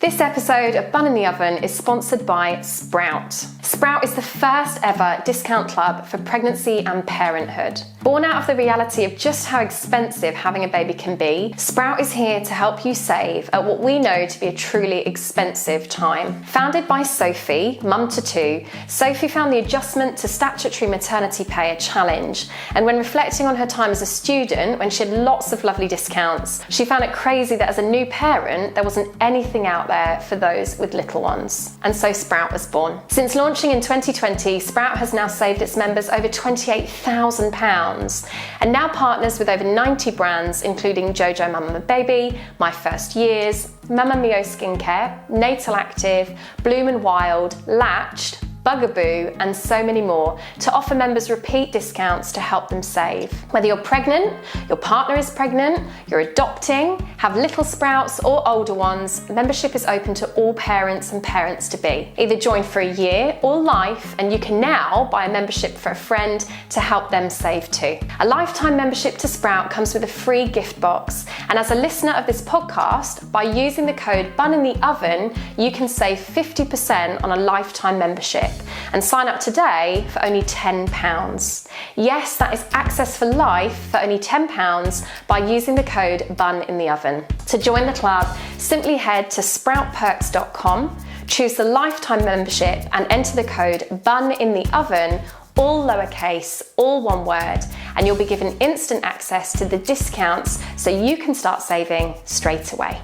This episode of Bun in the Oven is sponsored by Sprout. Sprout is the first ever discount club for pregnancy and parenthood. Born out of the reality of just how expensive having a baby can be, Sprout is here to help you save at what we know to be a truly expensive time. Founded by Sophie, mum to two, Sophie found the adjustment to statutory maternity pay a challenge, and when reflecting on her time as a student, when she had lots of lovely discounts, she found it crazy that as a new parent, there wasn't anything out there for those with little ones. And so Sprout was born. Since launching in 2020, Sprout has now saved its members over £28,000 and now partners with over 90 brands, including Jojo Mama Baby, My First Years, Mama Mio Skincare, Natal Active, Bloom and Wild, Latched, Bugaboo, and so many more, to offer members repeat discounts to help them save. Whether you're pregnant, your partner is pregnant, you're adopting, have little sprouts or older ones, membership is open to all parents and parents-to-be. Either join for a year or life, and you can now buy a membership for a friend to help them save too. A lifetime membership to Sprout comes with a free gift box, and as a listener of this podcast, by using the code BUNINTHEOVEN, you can save 50% on a lifetime membership. And sign up today for only £10. Yes, that is access for life for only £10 by using the code BUNINTHEOVEN. To join the club, simply head to sproutperks.com, choose the lifetime membership and enter the code BUNINTHEOVEN, all lowercase, all one word, and you'll be given instant access to the discounts so you can start saving straight away.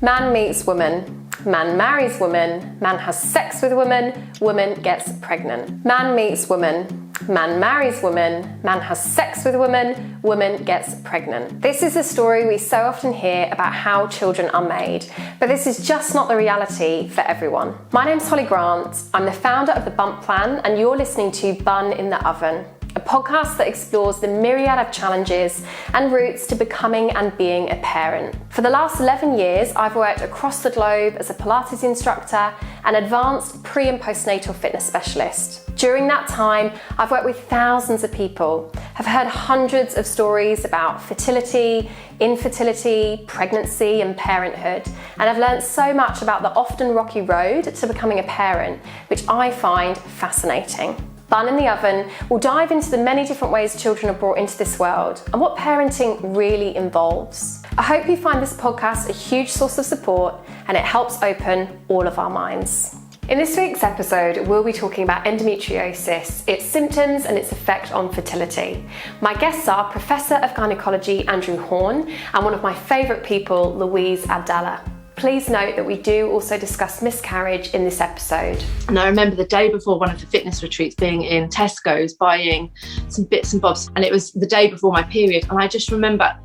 Man meets woman. Man marries woman, man has sex with woman, woman gets pregnant. Man meets woman, man marries woman, man has sex with woman, woman gets pregnant. This is a story we so often hear about how children are made, but this is just not the reality for everyone. My name's Holly Grant, I'm the founder of The Bump Plan, and you're listening to Bun in the Oven, a podcast that explores the myriad of challenges and routes to becoming and being a parent. For the last 11 years, I've worked across the globe as a Pilates instructor and advanced pre- and postnatal fitness specialist. During that time, I've worked with thousands of people, have heard hundreds of stories about fertility, infertility, pregnancy and parenthood, and I've learned so much about the often rocky road to becoming a parent, which I find fascinating. Bun in the Oven will dive into the many different ways children are brought into this world and what parenting really involves. I hope you find this podcast a huge source of support and it helps open all of our minds. In this week's episode, we'll be talking about endometriosis, its symptoms and its effect on fertility. My guests are Professor of Gynaecology Andrew Horne and one of my favourite people, Louise Abdalla. Please note that we do also discuss miscarriage in this episode. And I remember the day before one of the fitness retreats being in Tesco's buying some bits and bobs, and it was the day before my period, and I just remember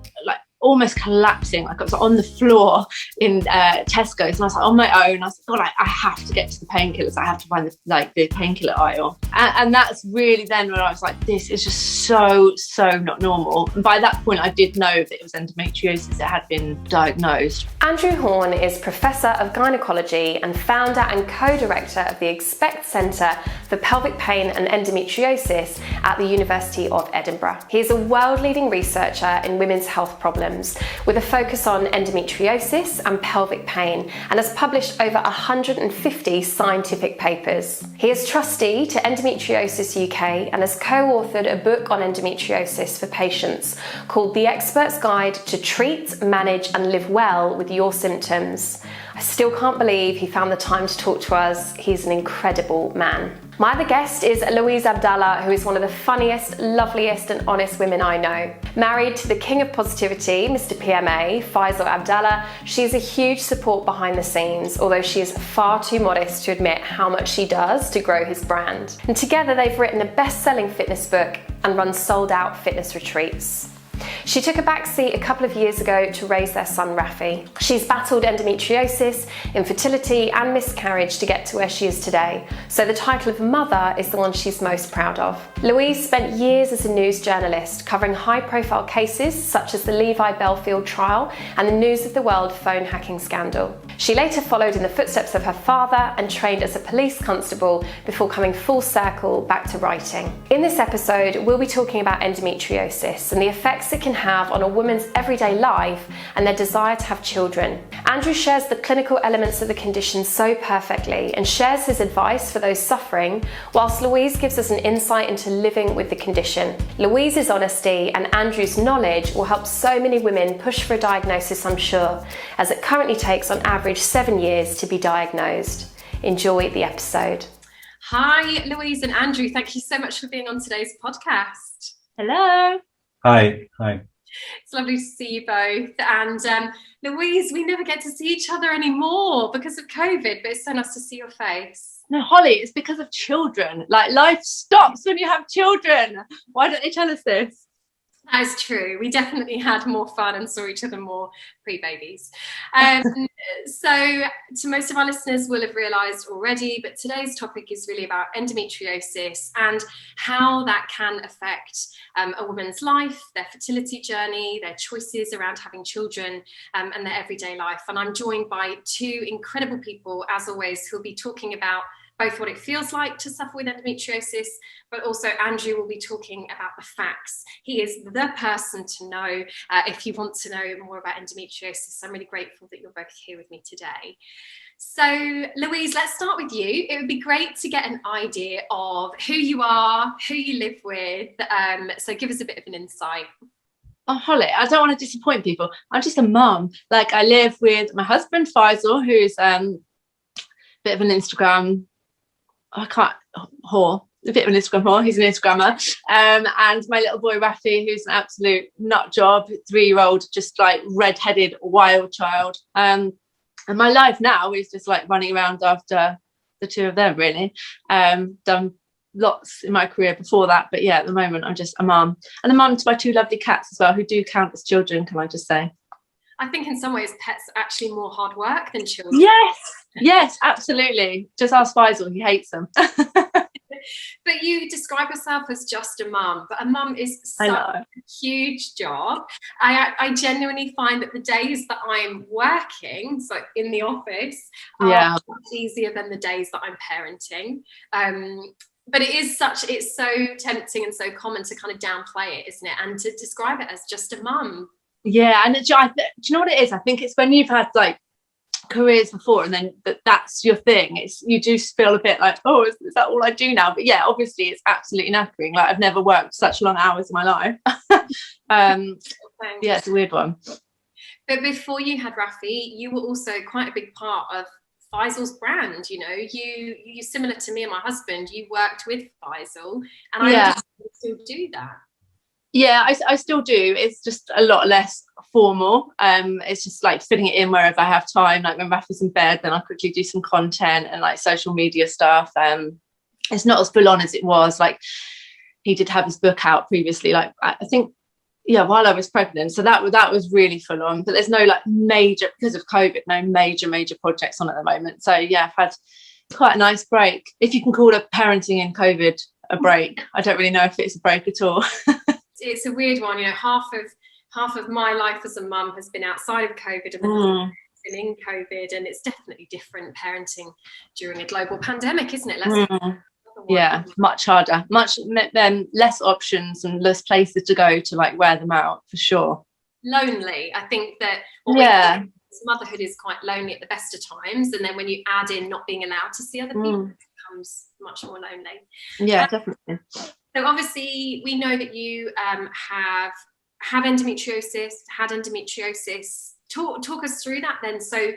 almost collapsing, like I was on the floor in Tesco's, and I was like on my own. I was like, God, I have to get to the painkillers. I have to find the painkiller aisle, and that's really then when I was like, this is just so not normal. And by that point, I did know that it was endometriosis. It had been diagnosed. Andrew Horne is Professor of Gynaecology and founder and co-director of the EXPPECT Centre for Pelvic Pain and Endometriosis at the University of Edinburgh. He is a world-leading researcher in women's health problems, with a focus on endometriosis and pelvic pain, and has published over 150 scientific papers. He is trustee to Endometriosis UK and has co-authored a book on endometriosis for patients called The Expert's Guide to Treat, Manage and Live Well with Your Symptoms. I still can't believe he found the time to talk to us. He's an incredible man. My other guest is Louise Abdalla, who is one of the funniest, loveliest and honest women I know. Married to the king of positivity, Mr. PMA, Faisal Abdalla, she's a huge support behind the scenes, although she is far too modest to admit how much she does to grow his brand. And together they've written a best-selling fitness book and run sold-out fitness retreats. She took a backseat a couple of years ago to raise their son Rafi. She's battled endometriosis, infertility and miscarriage to get to where she is today, so the title of mother is the one she's most proud of. Louise spent years as a news journalist covering high-profile cases such as the Levi Bellfield trial and the News of the World phone hacking scandal. She later followed in the footsteps of her father and trained as a police constable before coming full circle back to writing. In this episode, we'll be talking about endometriosis and the effects it can have on a woman's everyday life and their desire to have children. Andrew shares the clinical elements of the condition so perfectly and shares his advice for those suffering, whilst Louise gives us an insight into living with the condition. Louise's honesty and Andrew's knowledge will help so many women push for a diagnosis, I'm sure, as it currently takes on average 7 years to be diagnosed. Enjoy the episode. Hi, Louise and Andrew. Thank you so much for being on today's podcast. Hello. Hi. It's lovely to see you both. And Louise, we never get to see each other anymore because of COVID, but it's so nice to see your face. No, Holly, it's because of children. Like, life stops when you have children. Why don't they tell us this? That is true. We definitely had more fun and saw each other more pre-babies. So to most of our listeners will have realised already, but today's topic is really about endometriosis and how that can affect a woman's life, their fertility journey, their choices around having children, and their everyday life. And I'm joined by two incredible people, as always, who'll be talking about both what it feels like to suffer with endometriosis, but also Andrew will be talking about the facts. He is the person to know if you want to know more about endometriosis. I'm really grateful that you're both here with me today. So Louise, let's start with you. It would be great to get an idea of who you are, who you live with. So give us a bit of an insight. Oh, Holly, I don't want to disappoint people. I'm just a mum. Like, I live with my husband, Faisal, who's a bit of an Instagram... a bit of an Instagram whore. He's an Instagrammer. And my little boy Rafi, who's an absolute nut job, 3-year-old, just like red-headed wild child. And my life now is just like running around after the two of them, really. Done lots in my career before that, but yeah, at the moment I'm just a mum, and a mum to my 2 lovely cats as well, who do count as children, can I just say. I think in some ways pets are actually more hard work than children. Yes, absolutely. Just ask Faisal, he hates them. But you describe yourself as just a mum, but a mum is such a huge job. I genuinely find that the days that I'm working, so in the office, are much easier than the days that I'm parenting. But it's so tempting and so common to kind of downplay it, isn't it? And to describe it as just a mum. Yeah, and do you know what it is? I think it's when you've had like careers before and then that's your thing, you do feel a bit like, oh, is that all I do now? But yeah, obviously it's absolutely knackering. Like, I've never worked such long hours in my life. Yeah, it's a weird one. But before you had Rafi, you were also quite a big part of Faisal's brand. You know, you similar to me and my husband, you worked with Faisal, and I still do that. Yeah, I still do. It's just a lot less formal. It's just like fitting it in wherever I have time. Like when Rafi's in bed, then I'll quickly do some content and like social media stuff. It's not as full on as it was. Like, he did have his book out previously, like I think, while I was pregnant. So that was really full on. But there's no like major, because of COVID, no major projects on at the moment. So yeah, I've had quite a nice break, if you can call it parenting in COVID a break. I don't really know if it's a break at all. It's a weird one, you know. Half of my life as a mum has been outside of COVID, and then been in COVID, and it's definitely different parenting during a global pandemic, isn't it? Yeah, much harder, much less options and less places to go to like wear them out, for sure. Lonely, I think that motherhood is quite lonely at the best of times, and then when you add in not being allowed to see other people, it becomes much more lonely. Yeah, definitely. So obviously we know that you have endometriosis, had endometriosis. Talk us through that then. So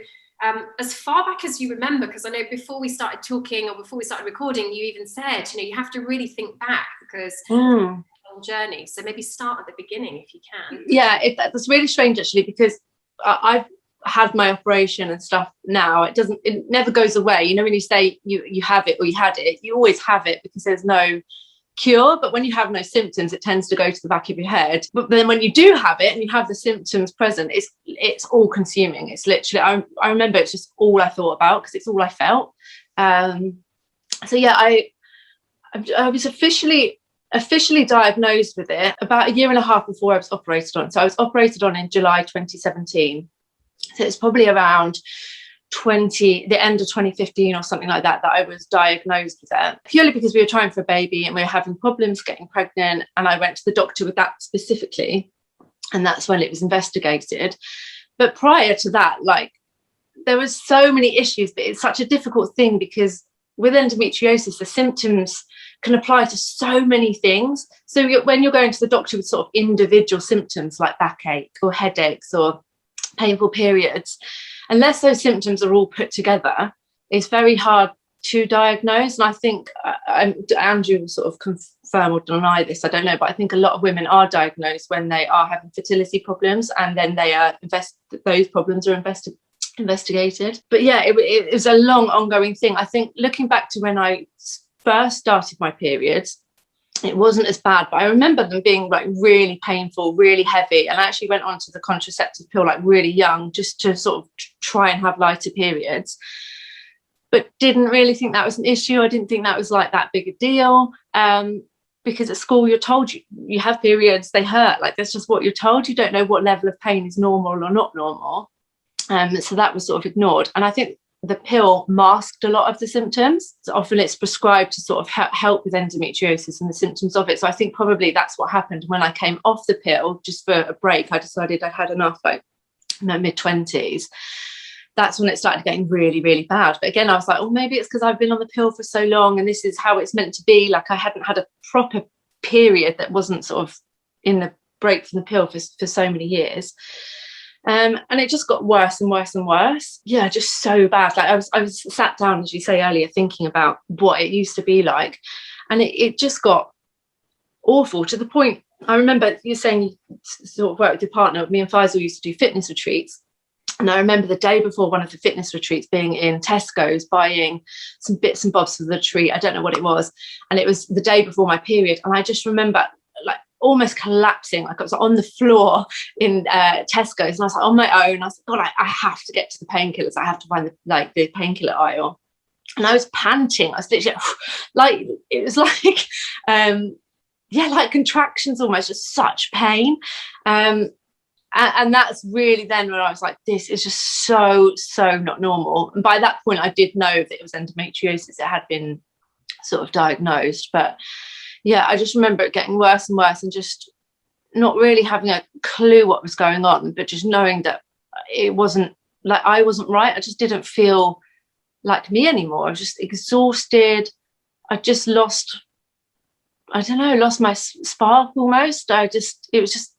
as far back as you remember, because I know before we started talking or before we started recording, you even said, you know, you have to really think back because it's a long journey. So maybe start at the beginning if you can. Yeah, that's really strange actually, because I've had my operation and stuff now. It never goes away. You know, when you say you have it or you had it, you always have it because there's no cure. But when you have no symptoms, it tends to go to the back of your head. But then when you do have it and you have the symptoms present, it's all consuming. It's literally, I remember it's just all I thought about because it's all I felt. So yeah, I was officially diagnosed with it about 1.5 years before I was operated on. So I was operated on in July 2017. So it's probably around the end of 2015 or something like that I was diagnosed with it, purely because we were trying for a baby and we were having problems getting pregnant, and I went to the doctor with that specifically, and that's when it was investigated. But prior to that, like, there was so many issues, but it's such a difficult thing because with endometriosis, the symptoms can apply to so many things. So when you're going to the doctor with sort of individual symptoms like backache or headaches or painful periods, unless those symptoms are all put together, it's very hard to diagnose. And I think Andrew will sort of confirm or deny this, I don't know, but I think a lot of women are diagnosed when they are having fertility problems, and then they are those problems are investigated. But yeah, it was a long ongoing thing. I think looking back to when I first started my periods, it wasn't as bad, but I remember them being like really painful, really heavy. And I actually went on to the contraceptive pill like really young, just to sort of try and have lighter periods, but didn't really think that was an issue. I didn't think that was like that big a deal, because at school you're told you have periods, they hurt, like that's just what you're told. You don't know what level of pain is normal or not normal. So that was sort of ignored. And I think the pill masked a lot of the symptoms. So often it's prescribed to sort of help with endometriosis and the symptoms of it. So I think probably that's what happened. When I came off the pill just for a break, I decided I had enough, like in my mid-20s. That's when it started getting really, really bad. But again, I was like, oh, maybe it's because I've been on the pill for so long and this is how it's meant to be. Like I hadn't had a proper period that wasn't sort of in the break from the pill for so many years. And it just got worse and worse and worse. Yeah, just so bad. Like I was sat down, as you say earlier, thinking about what it used to be like. And it just got awful, to the point, I remember you saying you sort of work with your partner. Me and Faisal used to do fitness retreats. And I remember the day before one of the fitness retreats being in Tesco's, buying some bits and bobs for the retreat. I don't know what it was. And it was the day before my period. And I just remember like almost collapsing. Like I was on the floor in Tesco's, and I was like on my own. I was like, God, I have to get to the painkillers. I have to find the painkiller aisle. And I was panting. I was literally like, it was like, like contractions almost, just such pain. And that's really then when I was like, this is just so not normal. And by that point, I did know that it was endometriosis. It had been sort of diagnosed. But yeah, I just remember it getting worse and worse and just not really having a clue what was going on, but just knowing that it wasn't, like, I wasn't right. I just didn't feel like me anymore. I was just exhausted. I just lost my spark almost. It was just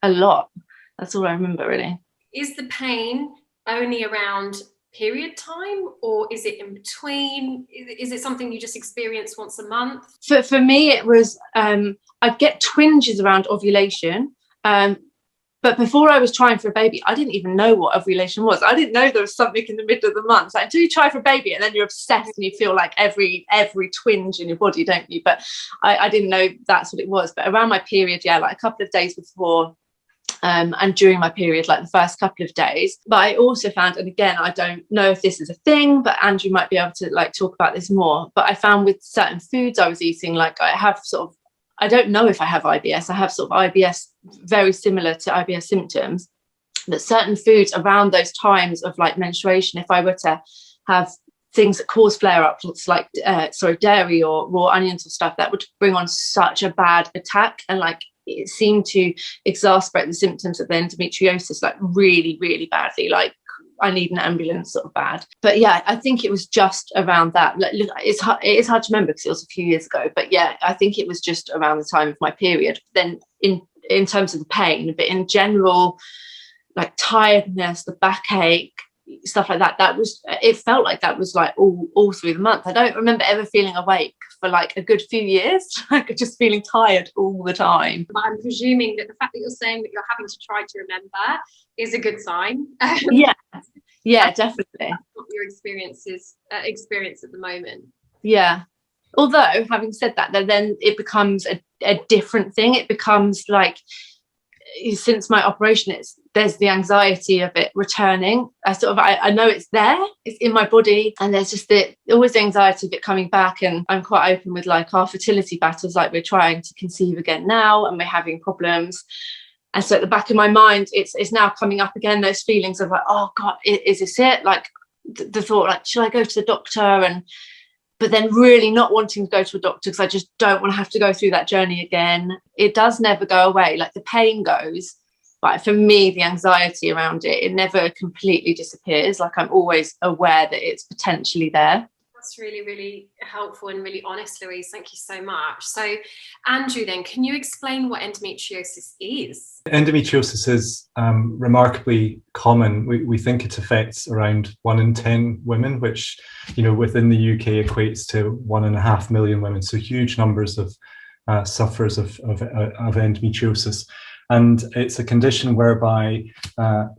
a lot. That's all I remember, really. Is the pain only around period time, or is it in between? Is it something you just experience once a month? For me, it was, I'd get twinges around ovulation. But before I was trying for a baby, I didn't even know what ovulation was. I didn't know there was something in the middle of the month. Like, until you try for a baby, and then you're obsessed and you feel like every twinge in your body, don't you? But I didn't know that's what it was. But around my period, yeah, like a couple of days before, and during my period, like the first couple of days. But I also found, and again, I don't know if this is a thing, but Andrew might be able to like talk about this more. But I found with certain foods I was eating, like I have sort of, I don't know if I have IBS. I have sort of IBS very similar to IBS symptoms. But certain foods around those times of like menstruation, if I were to have things that cause flare-ups, like dairy or raw onions or stuff, that would bring on such a bad attack, and like it seemed to exacerbate the symptoms of the endometriosis like really, really badly. Like I need an ambulance sort of bad. But yeah, I think it was just around that. Like, it is hard to remember because it was a few years ago. But yeah, I think it was just around the time of my period. Then in terms of the pain, but in general, like tiredness, the backache, stuff like that, it felt like that was like all through the month. I don't remember ever feeling awake for like a good few years, like just feeling tired all the time. But I'm presuming that the fact that you're saying that you're having to try to remember is a good sign. Yeah, definitely. That's what your experience at the moment. Yeah. Although, having said that, then it becomes a different thing. It becomes like, since my operation, there's the anxiety of it returning. I know it's there, it's in my body, and there's just always the anxiety of it coming back. And I'm quite open with like our fertility battles, like we're trying to conceive again now and we're having problems. And so at the back of my mind, it's now coming up again, those feelings of like, oh God, is this it? Like, the thought, like, should I go to the doctor? But then really not wanting to go to a doctor because I just don't want to have to go through that journey again. It does never go away. Like, the pain goes, but for me, the anxiety around it, it never completely disappears. Like, I'm always aware that it's potentially there. That's really, really helpful and really honest, Louise. Thank you so much. So, Andrew, then, can you explain what endometriosis is? Endometriosis is remarkably common. We think it affects around 1 in 10 women, which, within the UK equates to 1.5 million women. So huge numbers of sufferers of endometriosis. And it's a condition whereby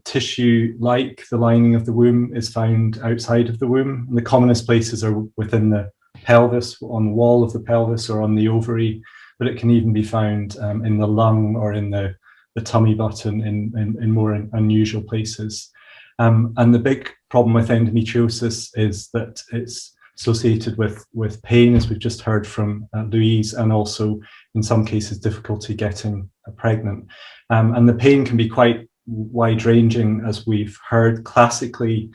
tissue like the lining of the womb is found outside of the womb. And the commonest places are within the pelvis, on the wall of the pelvis or on the ovary, but it can even be found in the lung or in the tummy button in more unusual places. And the big problem with endometriosis is that it's associated with pain, as we've just heard from Louise, and also in some cases difficulty getting pregnant. And the pain can be quite wide-ranging, as we've heard. Classically,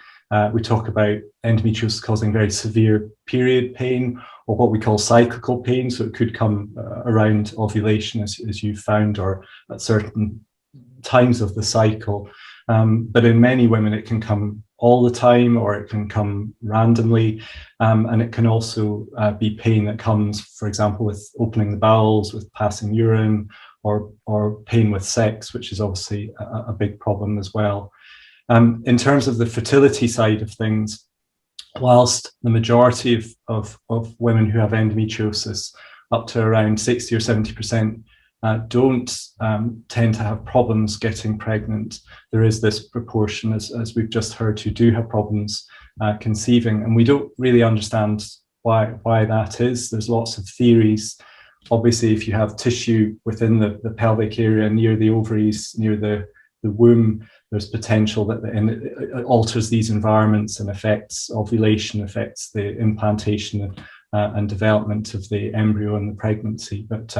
we talk about endometriosis causing very severe period pain, or what we call cyclical pain. So it could come around ovulation, as you found, or at certain times of the cycle. But in many women, it can come all the time, or it can come randomly. And it can also be pain that comes, for example, with opening the bowels, with passing urine, or pain with sex, which is obviously a big problem as well. In terms of the fertility side of things, whilst the majority of women who have endometriosis, up to around 60 or 70%, don't tend to have problems getting pregnant, there is this proportion, as we've just heard, who do have problems conceiving. And we don't really understand why that is. There's lots of theories. Obviously, if you have tissue within the pelvic area near the ovaries, near the womb, there's potential that it alters these environments and affects ovulation, affects the implantation and development of the embryo and the pregnancy. But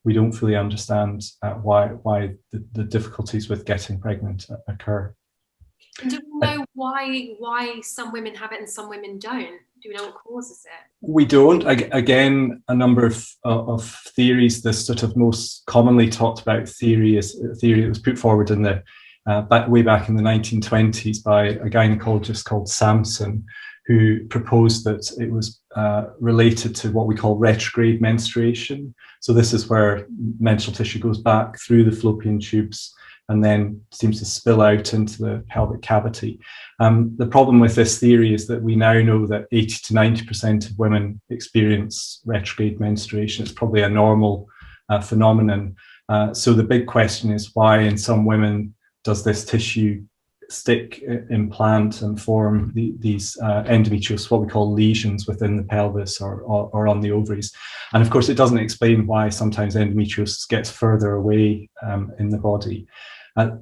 we don't fully understand why the difficulties with getting pregnant occur. And do we know why some women have it and some women don't? Do we know what causes it? We don't. Again, a number of theories. The sort of most commonly talked about theory is a theory that was put forward in the way back in the 1920s by a gynaecologist called Sampson, who proposed that it was related to what we call retrograde menstruation. So this is where menstrual tissue goes back through the fallopian tubes and then seems to spill out into the pelvic cavity. The problem with this theory is that we now know that 80 to 90% of women experience retrograde menstruation. It's probably a normal phenomenon. So the big question is, why in some women does this tissue stick, implant, and form these endometriosis, what we call lesions within the pelvis or on the ovaries? And of course, it doesn't explain why sometimes endometriosis gets further away in the body.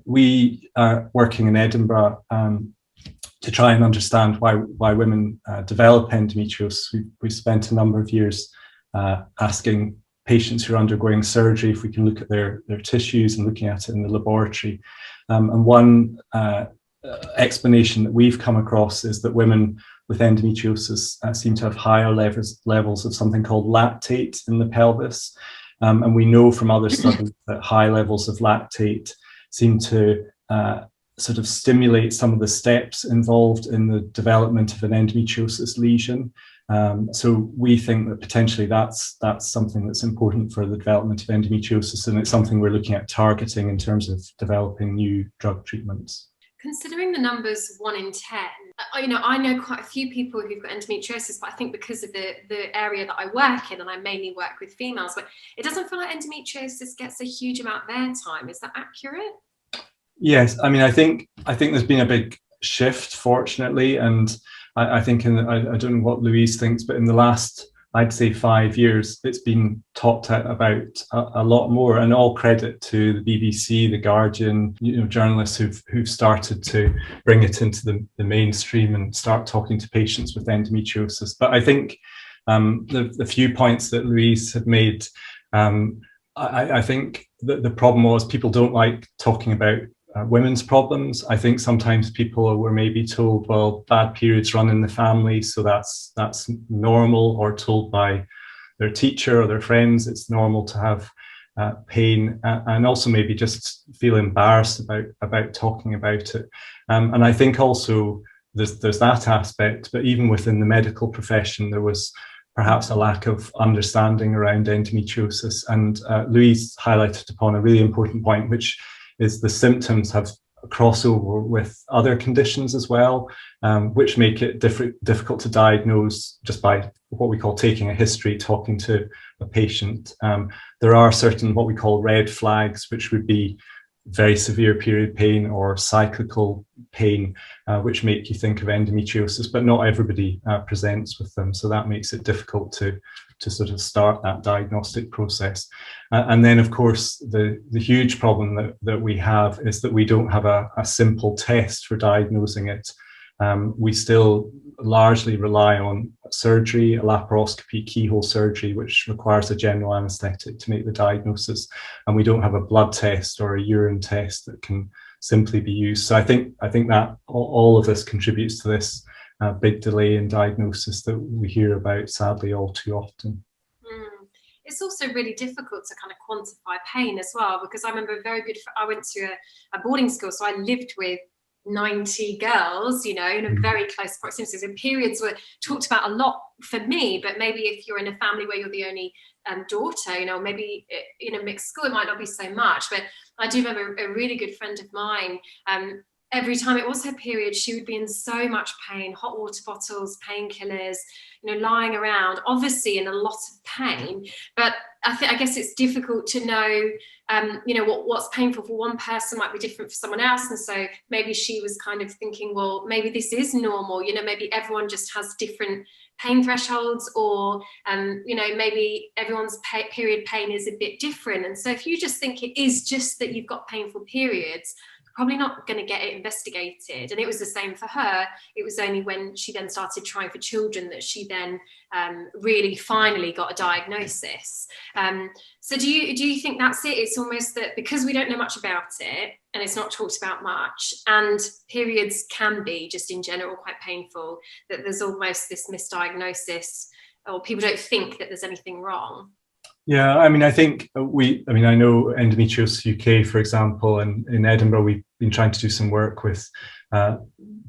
We are working in Edinburgh to try and understand why women develop endometriosis. We've spent a number of years asking patients who are undergoing surgery if we can look at their tissues and looking at it in the laboratory. And one explanation that we've come across is that women with endometriosis seem to have higher levels of something called lactate in the pelvis. And we know from other studies that high levels of lactate seem to sort of stimulate some of the steps involved in the development of an endometriosis lesion. So we think that potentially that's something that's important for the development of endometriosis, and it's something we're looking at targeting in terms of developing new drug treatments. Considering the numbers 1 in 10, I know quite a few people who've got endometriosis, but I think because of the area that I work in, and I mainly work with females, but it doesn't feel like endometriosis gets a huge amount of airtime. Is that accurate? Yes, I mean, I think there's been a big shift, fortunately, and I think I don't know what Louise thinks, but in the last, I'd say 5 years, it's been talked about a lot more, and all credit to the BBC, the Guardian, journalists who've started to bring it into the mainstream and start talking to patients with endometriosis. But I think the few points that Louise had made, I think that the problem was people don't like talking about women's problems. I think sometimes people were maybe told, well, bad periods run in the family, so that's normal, or told by their teacher or their friends it's normal to have pain, and also maybe just feel embarrassed about talking about it. And I think also there's that aspect, but even within the medical profession, there was perhaps a lack of understanding around endometriosis. And Louise highlighted upon a really important point, which is the symptoms have a crossover with other conditions as well, which make it difficult to diagnose just by what we call taking a history, talking to a patient. There are certain what we call red flags, which would be very severe period pain or cyclical pain, which make you think of endometriosis, but not everybody presents with them. So that makes it difficult to sort of start that diagnostic process. And then, of course, the huge problem that we have is that we don't have a simple test for diagnosing it. We still largely rely on surgery, a laparoscopy, keyhole surgery, which requires a general anaesthetic to make the diagnosis. And we don't have a blood test or a urine test that can simply be used. So I think that all of this contributes to this big delay in diagnosis that we hear about, sadly, all too often. It's also really difficult to kind of quantify pain as well, because I remember I went to a boarding school, so I lived with 90 girls, in a very close proximity. And periods were talked about a lot for me, but maybe if you're in a family where you're the only daughter, maybe in a mixed school, it might not be so much. But I do remember a really good friend of mine, every time it was her period, she would be in so much pain, hot water bottles, painkillers, lying around, obviously in a lot of pain. But I guess it's difficult to know, what's painful for one person might be different for someone else. And so maybe she was kind of thinking, well, maybe this is normal, maybe everyone just has different pain thresholds, or, maybe everyone's period pain is a bit different. And so if you just think it is just that you've got painful periods, probably not going to get it investigated. And it was the same for her. It was only when she then started trying for children that she then really finally got a diagnosis. So do you think that's it? It's almost that because we don't know much about it and it's not talked about much, and periods can be just in general quite painful, that there's almost this misdiagnosis, or people don't think that there's anything wrong? Yeah, I think I know Endometriosis UK, for example, and in Edinburgh, we've been trying to do some work with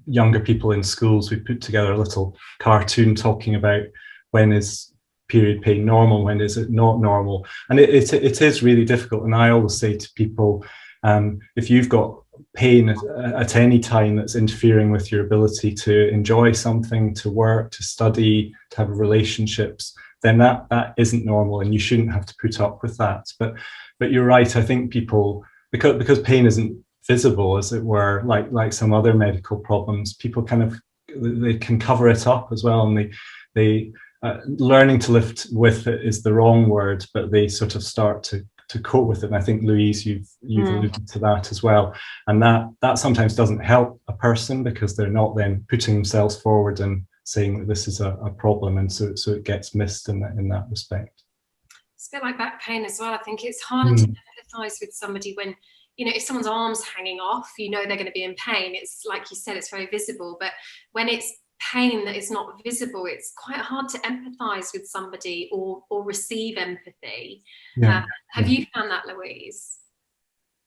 younger people in schools. We put together a little cartoon talking about when is period pain normal, when is it not normal. And it is really difficult. And I always say to people, if you've got pain at any time that's interfering with your ability to enjoy something, to work, to study, to have relationships, then that isn't normal, and you shouldn't have to put up with that. But you're right. I think people, because pain isn't visible, as it were, like some other medical problems, people they can cover it up as well, and they learning to live with it is the wrong word, but they sort of start to cope with it. And I think, Louise, you've alluded to that as well, and that sometimes doesn't help a person, because they're not then putting themselves forward and saying that this is a problem, and so it gets missed in that respect. It's a bit like back pain as well. I think it's harder to empathise with somebody when, if someone's arm's hanging off, they're going to be in pain. It's like you said, it's very visible. But when it's pain that is not visible, it's quite hard to empathise with somebody or receive empathy. Have you found that, Louise?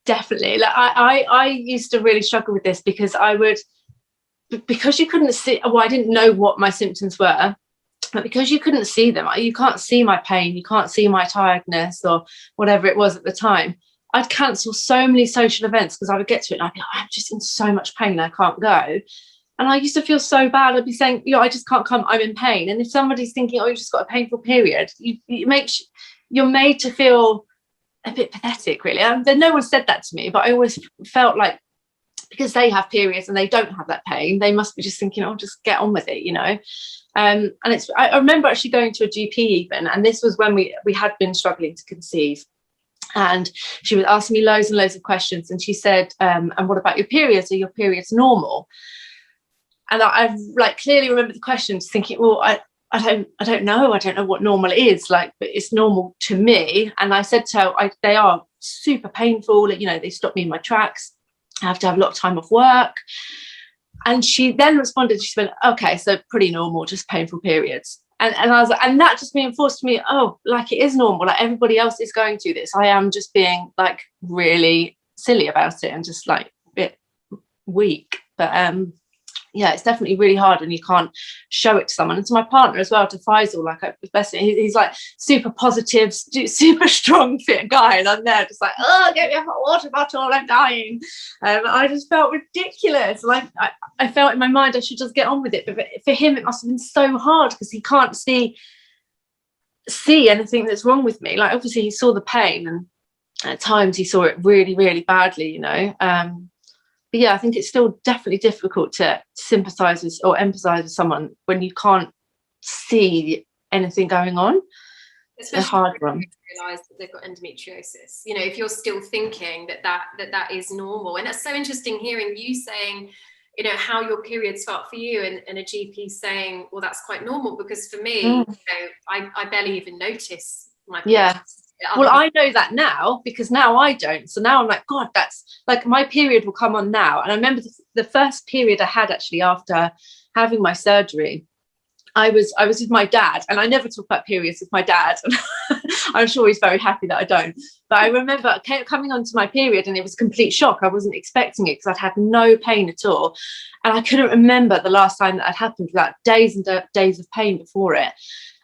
Definitely. I used to really struggle with this, because because you couldn't see, I didn't know what my symptoms were, but because you couldn't see them, you can't see my pain, you can't see my tiredness or whatever it was at the time, I'd cancel so many social events, because I would get to it and I'd be like, I'm just in so much pain, I can't go. And I used to feel so bad. I'd be saying, I just can't come, I'm in pain. And if somebody's thinking, you've just got a painful period, you're made to feel a bit pathetic, really. No one said that to me, but I always felt like, because they have periods and they don't have that pain, they must be just thinking, just get on with it, And I remember actually going to a GP even, and this was when we had been struggling to conceive. And she was asking me loads and loads of questions. And she said, and what about your periods? Are your periods normal? And I clearly remember the questions, thinking, well, I don't know. I don't know what normal is, but it's normal to me. And I said to her, they are super painful. They stop me in my tracks. I have to have a lot of time off work. And she then responded, she went, okay, so pretty normal, just painful periods. And I was like, and that just reinforced to me, oh, like, it is normal, like everybody else is going through this. I am just being like really silly about it and just like a bit weak. But yeah, it's definitely really hard when you can't show it to someone. And to my partner as well, to Faisal, like, he's like super positive, super strong, fit guy, and I'm there just like, oh, get me a hot water bottle, I'm dying. I just felt ridiculous. Like, I felt in my mind I should just get on with it, but for him it must have been so hard because he can't see anything that's wrong with me. Like, obviously he saw the pain, and at times he saw it really, really badly, you know. But yeah, I think it's still definitely difficult to sympathise with or empathise with someone when you can't see anything going on. It's a hard one. Realise that they've got endometriosis. You know, if you're still thinking that is normal, and it's so interesting hearing you saying, you know, how your periods felt for you, and a GP saying, well, that's quite normal, because for me, you know, I barely even notice my periods. Yeah. Well, I know that now because now I don't. So now I'm like, God, that's like, my period will come on now. And I remember the first period I had actually after having my surgery, I was with my dad, and I never talk about periods with my dad. I'm sure he's very happy that I don't. But I remember coming onto my period, and it was a complete shock. I wasn't expecting it because I'd had no pain at all. And I couldn't remember the last time that had happened without days and days of pain before it.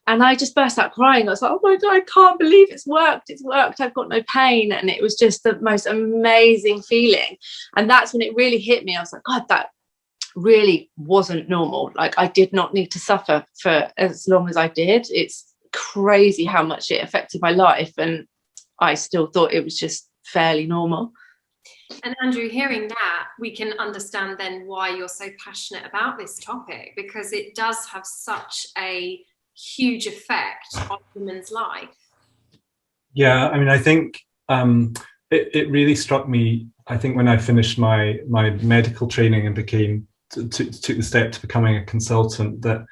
And I just burst out crying. I was like, oh my God, I can't believe it's worked. It's worked. I've got no pain. And it was just the most amazing feeling. And that's when it really hit me. I was like, God, that really wasn't normal. Like, I did not need to suffer for as long as I did. It's crazy how much it affected my life. And I still thought it was just fairly normal. And Andrew, hearing that, we can understand then why you're so passionate about this topic, because it does have such a huge effect on women's life. Yeah, I mean, I think it really struck me, I think, when I finished my medical training and took the step to becoming a consultant, that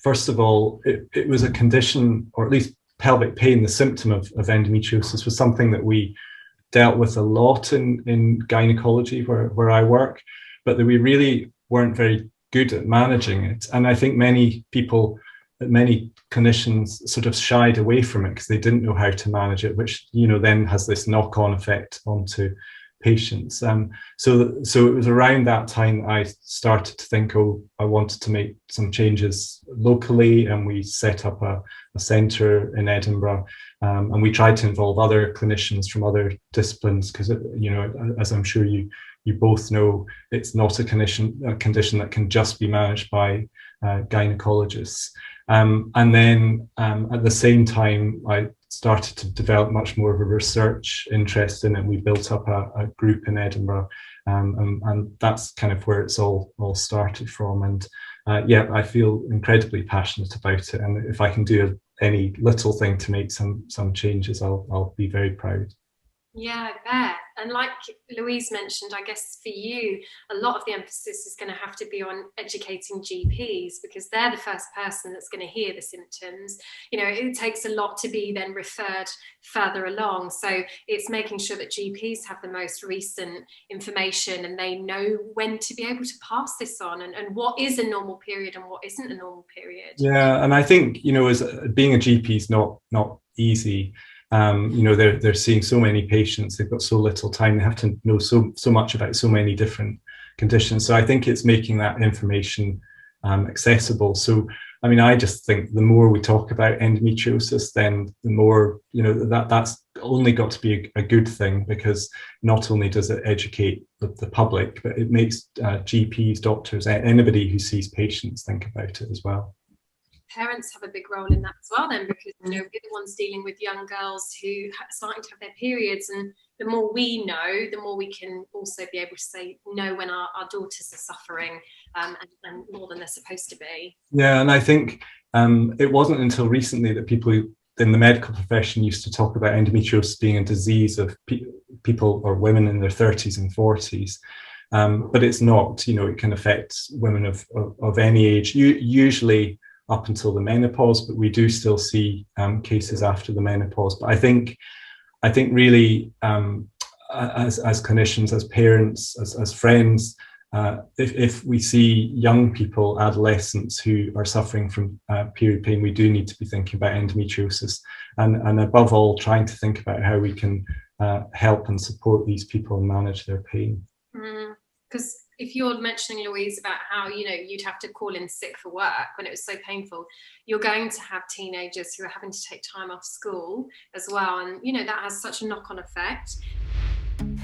first of all, it was a condition, or at least pelvic pain, the symptom of endometriosis, was something that we dealt with a lot in gynecology where I work, but that we really weren't very good at managing it. And I think many clinicians sort of shied away from it because they didn't know how to manage it, which, you know, then has this knock-on effect onto patients. So it was around that time that I started to think, oh, I wanted to make some changes locally, and we set up a centre in Edinburgh, and we tried to involve other clinicians from other disciplines, because, you know, as I'm sure you both know, it's not a condition that can just be managed by gynecologists. And then at the same time, I started to develop much more of a research interest in it. We built up a group in Edinburgh, and that's kind of where it's all started from. And yeah, I feel incredibly passionate about it. And if I can do any little thing to make some changes, I'll be very proud. Yeah, I bet. And like Louise mentioned, I guess for you, a lot of the emphasis is going to have to be on educating GPs, because they're the first person that's going to hear the symptoms. You know, it takes a lot to be then referred further along. So it's making sure that GPs have the most recent information, and they know when to be able to pass this on, and what is a normal period and what isn't a normal period. Yeah, and I think, you know, as being a GP is not easy. You know, they're seeing so many patients, they've got so little time, they have to know so much about so many different conditions. So I think it's making that information accessible. So, I mean, I just think the more we talk about endometriosis, then the more, you know, that's only got to be a good thing, because not only does it educate the public, but it makes GPs, doctors, anybody who sees patients think about it as well. Parents have a big role in that as well then, because, you know, we're the ones dealing with young girls who are starting to have their periods, and the more we know, the more we can also be able to say no when our daughters are suffering, and more than they're supposed to be. Yeah, and I think it wasn't until recently that people in the medical profession used to talk about endometriosis being a disease of people or women in their 30s and 40s. But it's not. You know, it can affect women of any age, usually up until the menopause, but we do still see cases after the menopause. But I think really as clinicians, as parents, as friends, if we see young people, adolescents who are suffering from period pain, we do need to be thinking about endometriosis, and above all, trying to think about how we can help and support these people and manage their pain. Because if you're mentioning, Louise, about how, you know, you'd have to call in sick for work when it was so painful, you're going to have teenagers who are having to take time off school as well. And, you know, that has such a knock-on effect.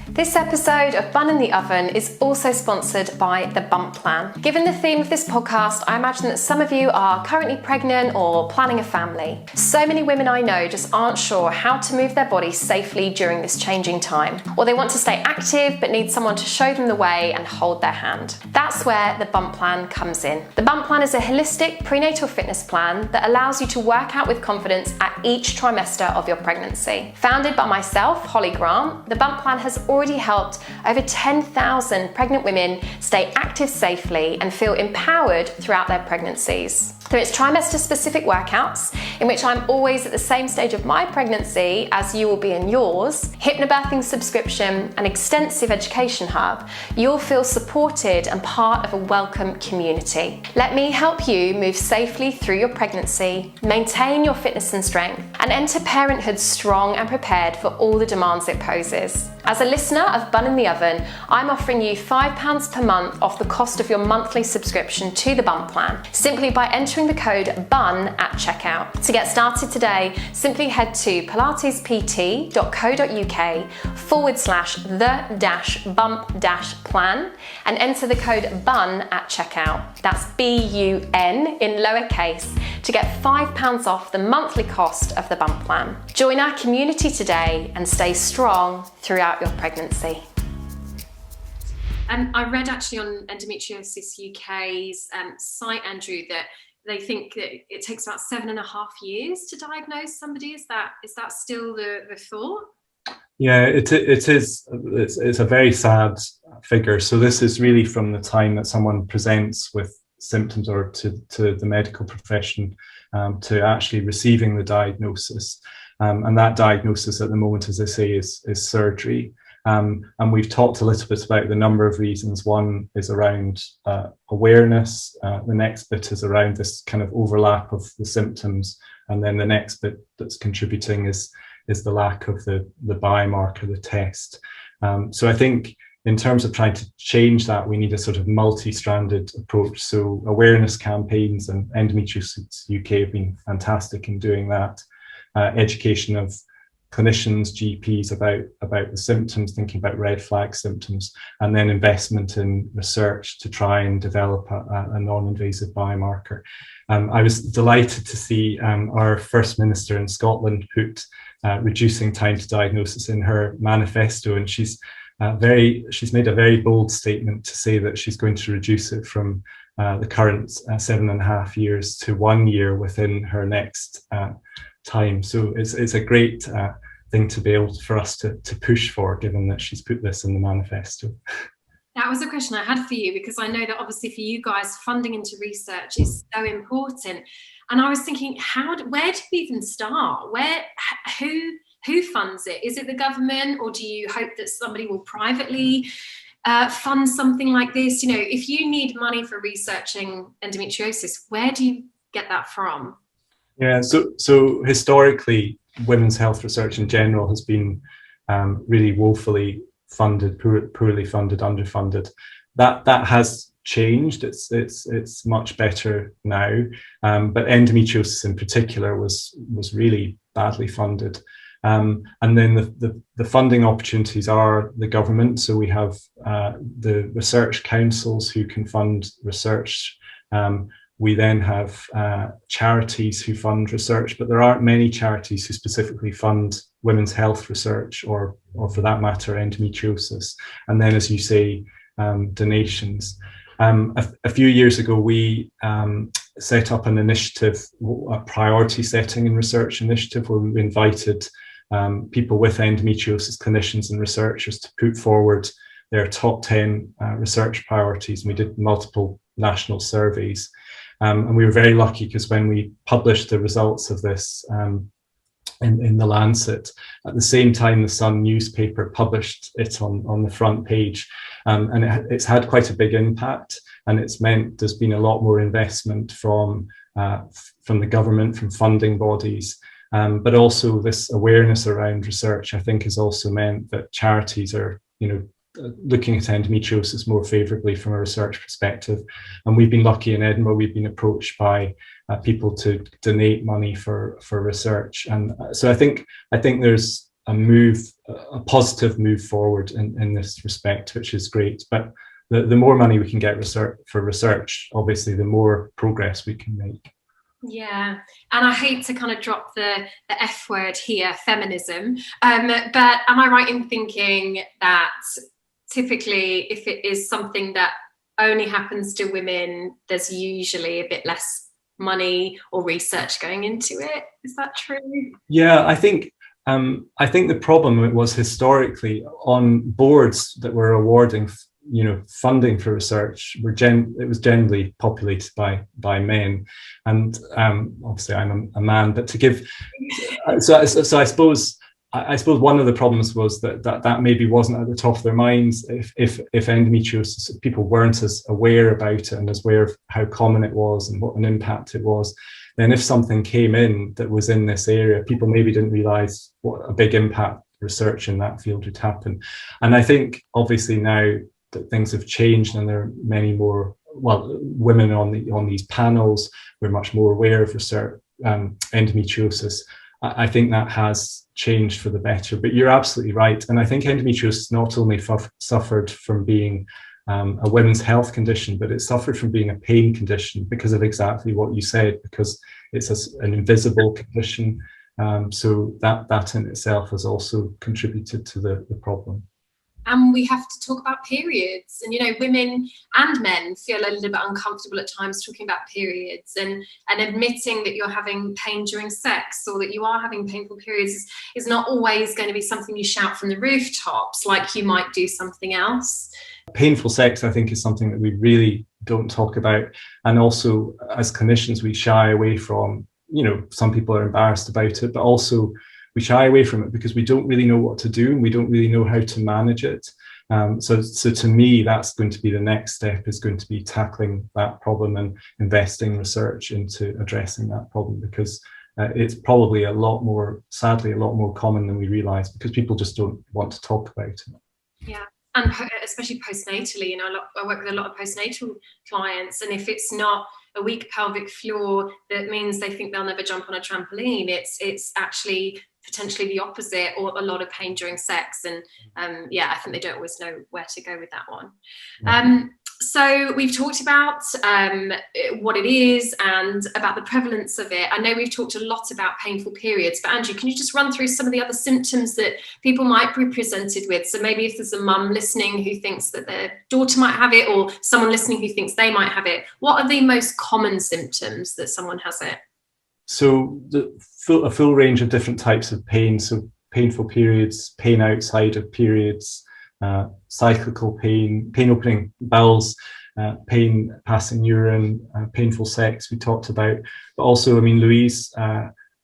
This episode of Bun in the Oven is also sponsored by the Bump Plan. Given the theme of this podcast, I imagine that some of you are currently pregnant or planning a family. So many women I know just aren't sure how to move their body safely during this changing time, or they want to stay active but need someone to show them the way and hold their hand. That's where the Bump Plan comes in. The Bump Plan is a holistic prenatal fitness plan that allows you to work out with confidence at each trimester of your pregnancy. Founded by myself, Holly Grant, the Bump Plan has already helped over 10,000 pregnant women stay active safely and feel empowered throughout their pregnancies. Through its trimester-specific workouts, in which I'm always at the same stage of my pregnancy as you will be in yours, hypnobirthing subscription, and extensive education hub, you'll feel supported and part of a welcome community. Let me help you move safely through your pregnancy, maintain your fitness and strength, and enter parenthood strong and prepared for all the demands it poses. As a listener of Bun in the Oven, I'm offering you £5 per month off the cost of your monthly subscription to the Bump Plan, simply by entering the code BUN at checkout. To get started today, simply head to pilatespt.co.uk/the-bump-plan and enter the code BUN at checkout. That's BUN in lowercase to get £5 off the monthly cost of the Bump Plan. Join our community today and stay strong throughout your pregnancy. I read actually on Endometriosis UK's site, Andrew, that they think that it takes about 7.5 years to diagnose somebody. Is that still the thought? Yeah, it is. It's a very sad figure. So this is really from the time that someone presents with symptoms or to the medical profession to actually receiving the diagnosis. And that diagnosis at the moment, as I say, is surgery. And we've talked a little bit about the number of reasons. One is around awareness. The next bit is around this kind of overlap of the symptoms. And then the next bit that's contributing is the lack of the biomarker, the test. So I think in terms of trying to change that, we need a sort of multi-stranded approach. So awareness campaigns, and Endometriosis UK have been fantastic in doing that. Education of clinicians, GPs about the symptoms, thinking about red flag symptoms, and then investment in research to try and develop a non-invasive biomarker. I was delighted to see our First Minister in Scotland put reducing time to diagnosis in her manifesto, and she's made a very bold statement to say that she's going to reduce it from the current 7.5 years to 1 year within her next time. So it's a great thing to be able for us to push for, given that she's put this in the manifesto. That was a question I had for you, because I know that obviously for you guys, funding into research is so important. And I was thinking, where do we even start? Who funds it? Is it the government, or do you hope that somebody will privately fund something like this? You know, if you need money for researching endometriosis, where do you get that from? Yeah, so historically, women's health research in general has been really woefully funded, poorly funded, underfunded. That has changed. It's much better now. But endometriosis in particular was really badly funded. And then the funding opportunities are the government. So we have the research councils who can fund research. We then have charities who fund research, but there aren't many charities who specifically fund women's health research or for that matter, endometriosis. And then, as you say, donations. A few years ago, we set up an initiative, a priority setting and research initiative, where we invited people with endometriosis, clinicians and researchers, to put forward their top 10 research priorities. And we did multiple national surveys. And we were very lucky, because when we published the results of this in the Lancet. At the same time, the Sun newspaper published it on the front page, and it's had quite a big impact, and it's meant there's been a lot more investment from the government, from funding bodies, but also this awareness around research, I think, has also meant that charities are, looking at endometriosis more favourably from a research perspective. And we've been lucky in Edinburgh, we've been approached by people to donate money for research. And so I think there's a positive move forward in this respect, which is great. But the more money we can get for research, obviously, the more progress we can make. Yeah, and I hate to kind of drop the F word here, feminism, but am I right in thinking that typically if it is something that only happens to women, there's usually a bit less money or research going into it? Is that true? Yeah, I think the problem was historically on boards that were awarding funding for research it was generally populated by men, and obviously I'm a man, but to give so I suppose one of the problems was that maybe wasn't at the top of their minds. If endometriosis, people weren't as aware about it and as aware of how common it was and what an impact it was, then if something came in that was in this area, people maybe didn't realize what a big impact research in that field would happen. And I think obviously now that things have changed and there are many more women on these panels, we're much more aware of research, endometriosis. I think that has changed for the better. But you're absolutely right, and I think endometriosis not only suffered from being a women's health condition, but it suffered from being a pain condition because of exactly what you said, because it's an invisible condition. So that in itself has also contributed to the problem. And we have to talk about periods, and women and men feel a little bit uncomfortable at times talking about periods, and admitting that you're having pain during sex or that you are having painful periods is not always going to be something you shout from the rooftops like you might do something else. Painful sex, I think, is something that we really don't talk about, and also as clinicians we shy away from. Some people are embarrassed about it, but also we shy away from it because we don't really know what to do and we don't really know how to manage it. So to me, that's going to be the next step, is going to be tackling that problem and investing research into addressing that problem, because it's probably sadly a lot more common than we realise, because people just don't want to talk about it. Yeah. And especially postnatally, I work with a lot of postnatal clients, and if it's not a weak pelvic floor, that means they think they'll never jump on a trampoline. It's actually potentially the opposite, or a lot of pain during sex, and I think they don't always know where to go with that one. So we've talked about what it is and about the prevalence of it. I know we've talked a lot about painful periods, but Andrew, can you just run through some of the other symptoms that people might be presented with? So maybe if there's a mum listening who thinks that their daughter might have it, or someone listening who thinks they might have it, what are the most common symptoms that someone has it? So a full range of different types of pain. So painful periods, pain outside of periods, cyclical pain opening bowels, pain passing urine, painful sex we talked about. But also, Louise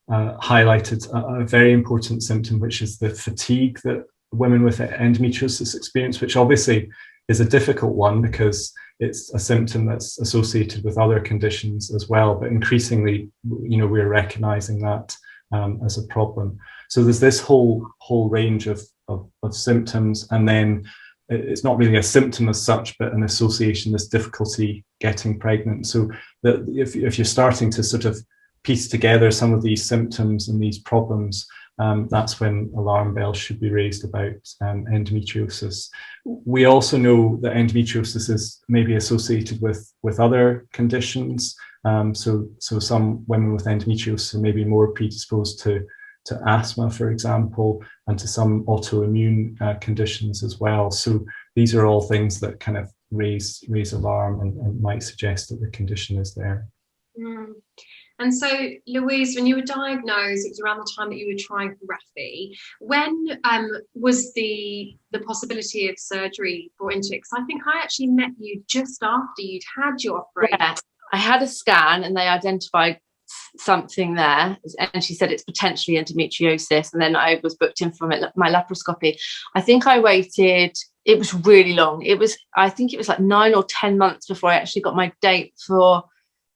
highlighted a very important symptom, which is the fatigue that women with endometriosis experience, which obviously is a difficult one because it's a symptom that's associated with other conditions as well. But increasingly, we're recognizing that as a problem. So there's this whole range of symptoms, and then it's not really a symptom as such, but an association, this difficulty getting pregnant. So that if you're starting to sort of piece together some of these symptoms and these problems, that's when alarm bells should be raised about endometriosis. We also know that endometriosis is maybe associated with other conditions. So some women with endometriosis are maybe more predisposed to asthma, for example, and to some autoimmune conditions as well. So these are all things that kind of raise alarm and might suggest that the condition is there. And so, Louise, when you were diagnosed, it was around the time that you were trying Rafi. When was the possibility of surgery brought into it? Because I think I actually met you just after you'd had your operation. Yeah, I had a scan and they identified something there, and she said it's potentially endometriosis, and then I was booked in for my laparoscopy. I think I waited, it was really long. I think it was like 9 or 10 months before I actually got my date for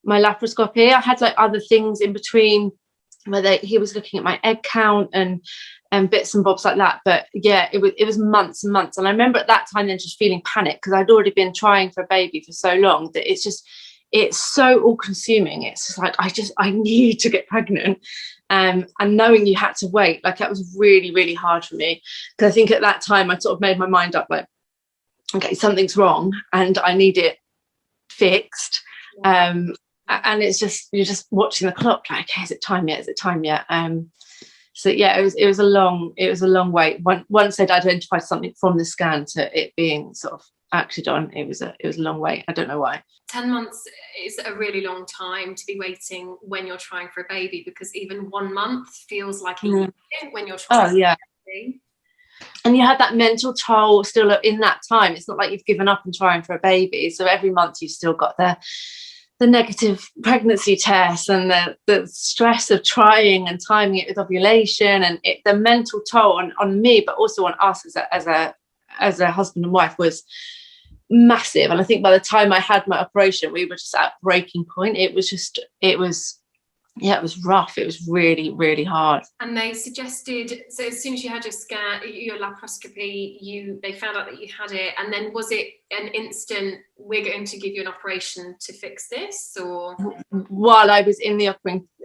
my laparoscopy. I had like other things in between where he was looking at my egg count and bits and bobs like that. But yeah, it was months and months. And I remember at that time then just feeling panic because I'd already been trying for a baby for so long that it's so all consuming. It's just like, I need to get pregnant. And knowing you had to wait, like that was really, really hard for me. Because I think at that time I sort of made my mind up like, okay, something's wrong and I need it fixed. And it's just, you're just watching the clock like, okay, is it time yet? So yeah, it was a long wait. Once they'd identified something from the scan to it being sort of acted on, it was a long wait. I don't know why. 10 months is a really long time to be waiting when you're trying for a baby, because even 1 month feels like a year when you're trying for a baby. And you had that mental toll still in that time. It's not like you've given up and trying for a baby. So every month you've still got the negative pregnancy test and the stress of trying and timing it with ovulation, and the mental toll on me, but also on us as a husband and wife was massive. And I think by the time I had my operation, we were just at breaking point. It was rough. It was really, really hard. And they suggested, so as soon as you had your laparoscopy, they found out that you had it, and then was it an instant, we're going to give you an operation to fix this? Or while I was in the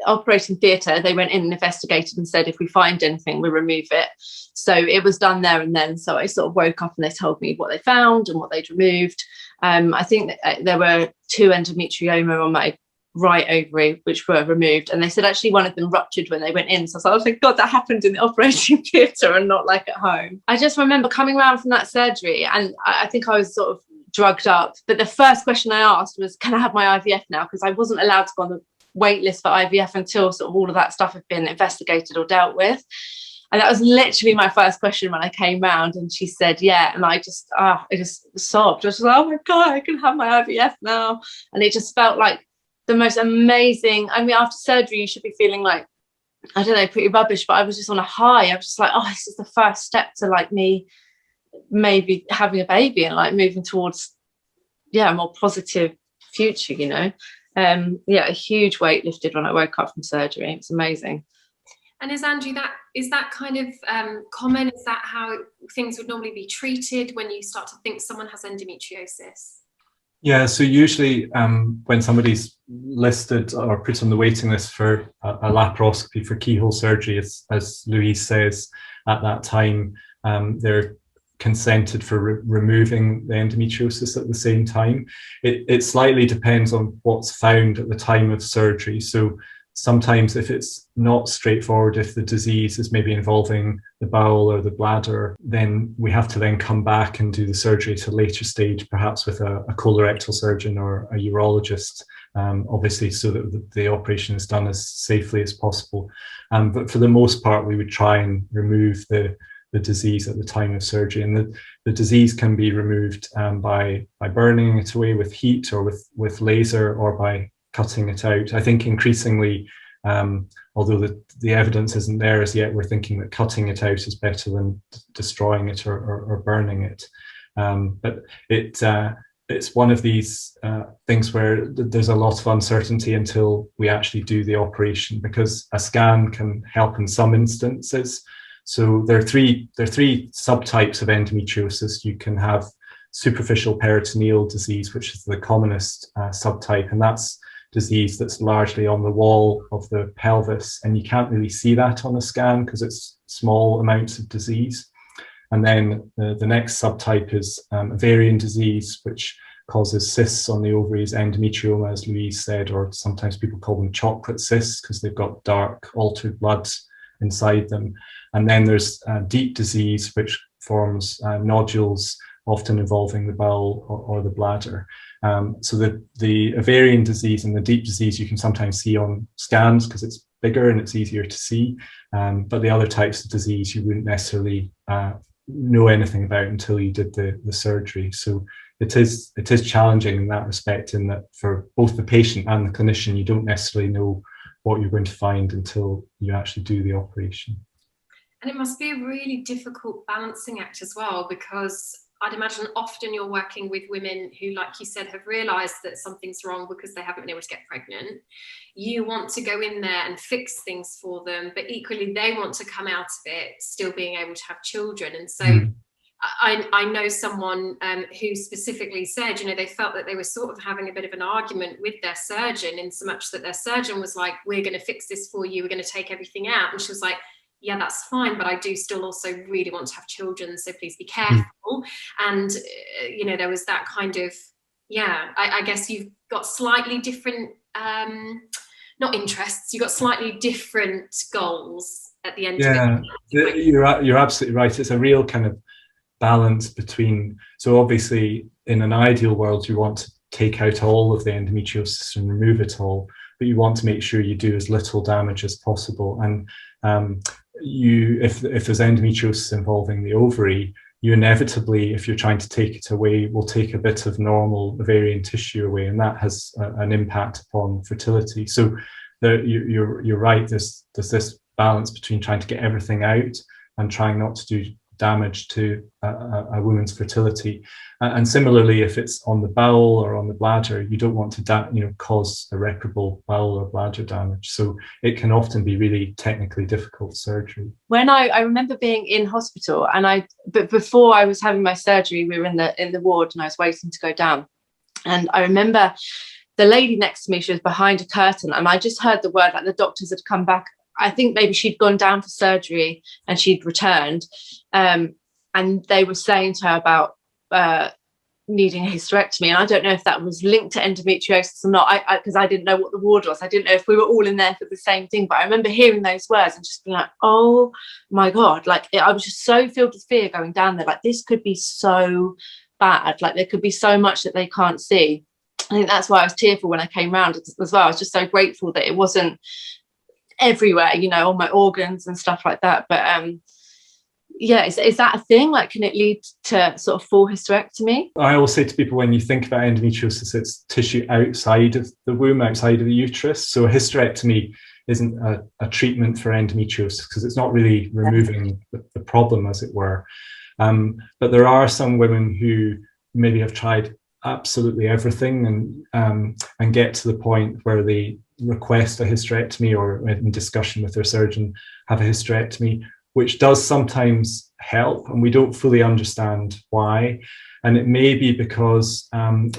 operating theatre, they went in and investigated and said, if we find anything, we remove it. So it was done there and then. So I sort of woke up and they told me what they found and what they'd removed. I think that there were 2 endometrioma on my right ovary which were removed, and they said actually one of them ruptured when they went in. So I was like, God, that happened in the operating theatre and not like at home. I just remember coming around from that surgery, and I think I was sort of drugged up, but the first question I asked was, can I have my IVF now? Because I wasn't allowed to go on the wait list for IVF until sort of all of that stuff had been investigated or dealt with. And that was literally my first question when I came round, and she said, yeah. And I just sobbed. I was like, oh my God, I can have my IVF now. And it just felt like the most amazing. I mean, after surgery, you should be feeling like, I don't know, pretty rubbish, but I was just on a high. I was just like, oh, this is the first step to like me maybe having a baby and like moving towards, a more positive future, you know. A huge weight lifted when I woke up from surgery. It's amazing. And is that kind of common? Is that how things would normally be treated when you start to think someone has endometriosis? Yeah, so usually when somebody's listed or put on the waiting list for a laparoscopy for keyhole surgery, as Louise says, at that time, they're consented for removing the endometriosis at the same time. It slightly depends on what's found at the time of surgery. So sometimes if it's not straightforward, if the disease is maybe involving the bowel or the bladder, then we have to then come back and do the surgery at a later stage, perhaps with a colorectal surgeon or a urologist, obviously, so that the operation is done as safely as possible. But for the most part, we would try and remove the disease at the time of surgery. And the disease can be removed by burning it away with heat or with laser, or by cutting it out. I think increasingly, although the evidence isn't there as yet, we're thinking that cutting it out is better than destroying it or burning it. But it's one of these things where there's a lot of uncertainty until we actually do the operation, because a scan can help in some instances. So there are three subtypes of endometriosis. You can have superficial peritoneal disease, which is the commonest subtype, and that's disease that's largely on the wall of the pelvis, and you can't really see that on a scan because it's small amounts of disease. And then the next subtype is ovarian disease, which causes cysts on the ovaries, endometrioma, as Louise said, or sometimes people call them chocolate cysts because they've got dark, altered blood inside them. And then there's deep disease, which forms nodules, often involving the bowel or the bladder. So the ovarian disease and the deep disease you can sometimes see on scans because it's bigger and it's easier to see. But the other types of disease you wouldn't necessarily know anything about until you did the surgery. So it is challenging in that respect, in that for both the patient and the clinician, you don't necessarily know what you're going to find until you actually do the operation. And it must be a really difficult balancing act as well, because I'd imagine often you're working with women who, like you said, have realised that something's wrong because they haven't been able to get pregnant. You want to go in there and fix things for them, but equally they want to come out of it still being able to have children. And so I know someone who specifically said, you know, they felt that they were sort of having a bit of an argument with their surgeon, in so much that their surgeon was like, we're going to fix this for you, we're going to take everything out. And she was like, yeah, that's fine, but I do still also really want to have children, so please be careful. And you know, there was that kind of, yeah, I guess you've got slightly different not interests, you've got slightly different goals at the end of it. You're absolutely right. It's a real kind of balance between, so obviously in an ideal world you want to take out all of the endometriosis and remove it all, but you want to make sure you do as little damage as possible. And if there's endometriosis involving the ovary, you inevitably, if you're trying to take it away, will take a bit of normal ovarian tissue away, and that has an impact upon fertility. So you're right, there's this balance between trying to get everything out and trying not to do damage to a woman's fertility. And similarly, if it's on the bowel or on the bladder, you don't want to cause irreparable bowel or bladder damage. So it can often be really technically difficult surgery. When I remember being in hospital, but before I was having my surgery, we were in the ward and I was waiting to go down. And I remember the lady next to me, she was behind a curtain, and I just heard the word, like the doctors had come back. I think maybe she'd gone down for surgery and she'd returned. And they were saying to her about needing a hysterectomy. And I don't know if that was linked to endometriosis or not, because I didn't know what the ward was. I didn't know if we were all in there for the same thing. But I remember hearing those words and just being like, oh my God, like I was just so filled with fear going down there. Like, this could be so bad. Like, there could be so much that they can't see. I think that's why I was tearful when I came round as well. I was just so grateful that it wasn't everywhere, you know, all my organs and stuff like that. But yeah, is that a thing? Like, can it lead to sort of full hysterectomy? I always say to people, when you think about endometriosis, it's tissue outside of the womb, outside of the uterus. So a hysterectomy isn't a treatment for endometriosis, because it's not really removing the problem, as it were. But there are some women who maybe have tried absolutely everything and get to the point where they request a hysterectomy, or in discussion with their surgeon have a hysterectomy, which does sometimes help, and we don't fully understand why. And it may be because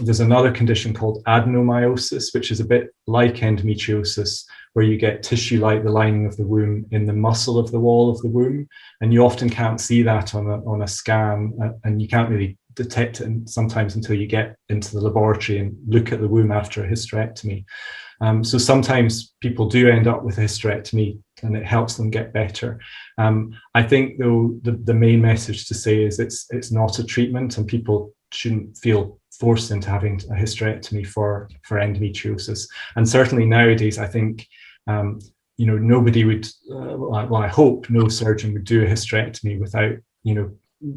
there's another condition called adenomyosis, which is a bit like endometriosis, where you get tissue like the lining of the womb in the muscle of the wall of the womb, and you often can't see that on a scan, and you can't really detect it sometimes until you get into the laboratory and look at the womb after a hysterectomy. So sometimes people do end up with a hysterectomy and it helps them get better. I think, though, the main message to say is it's not a treatment, and people shouldn't feel forced into having a hysterectomy for endometriosis. And certainly nowadays, I think, nobody would, well, I hope no surgeon would do a hysterectomy without,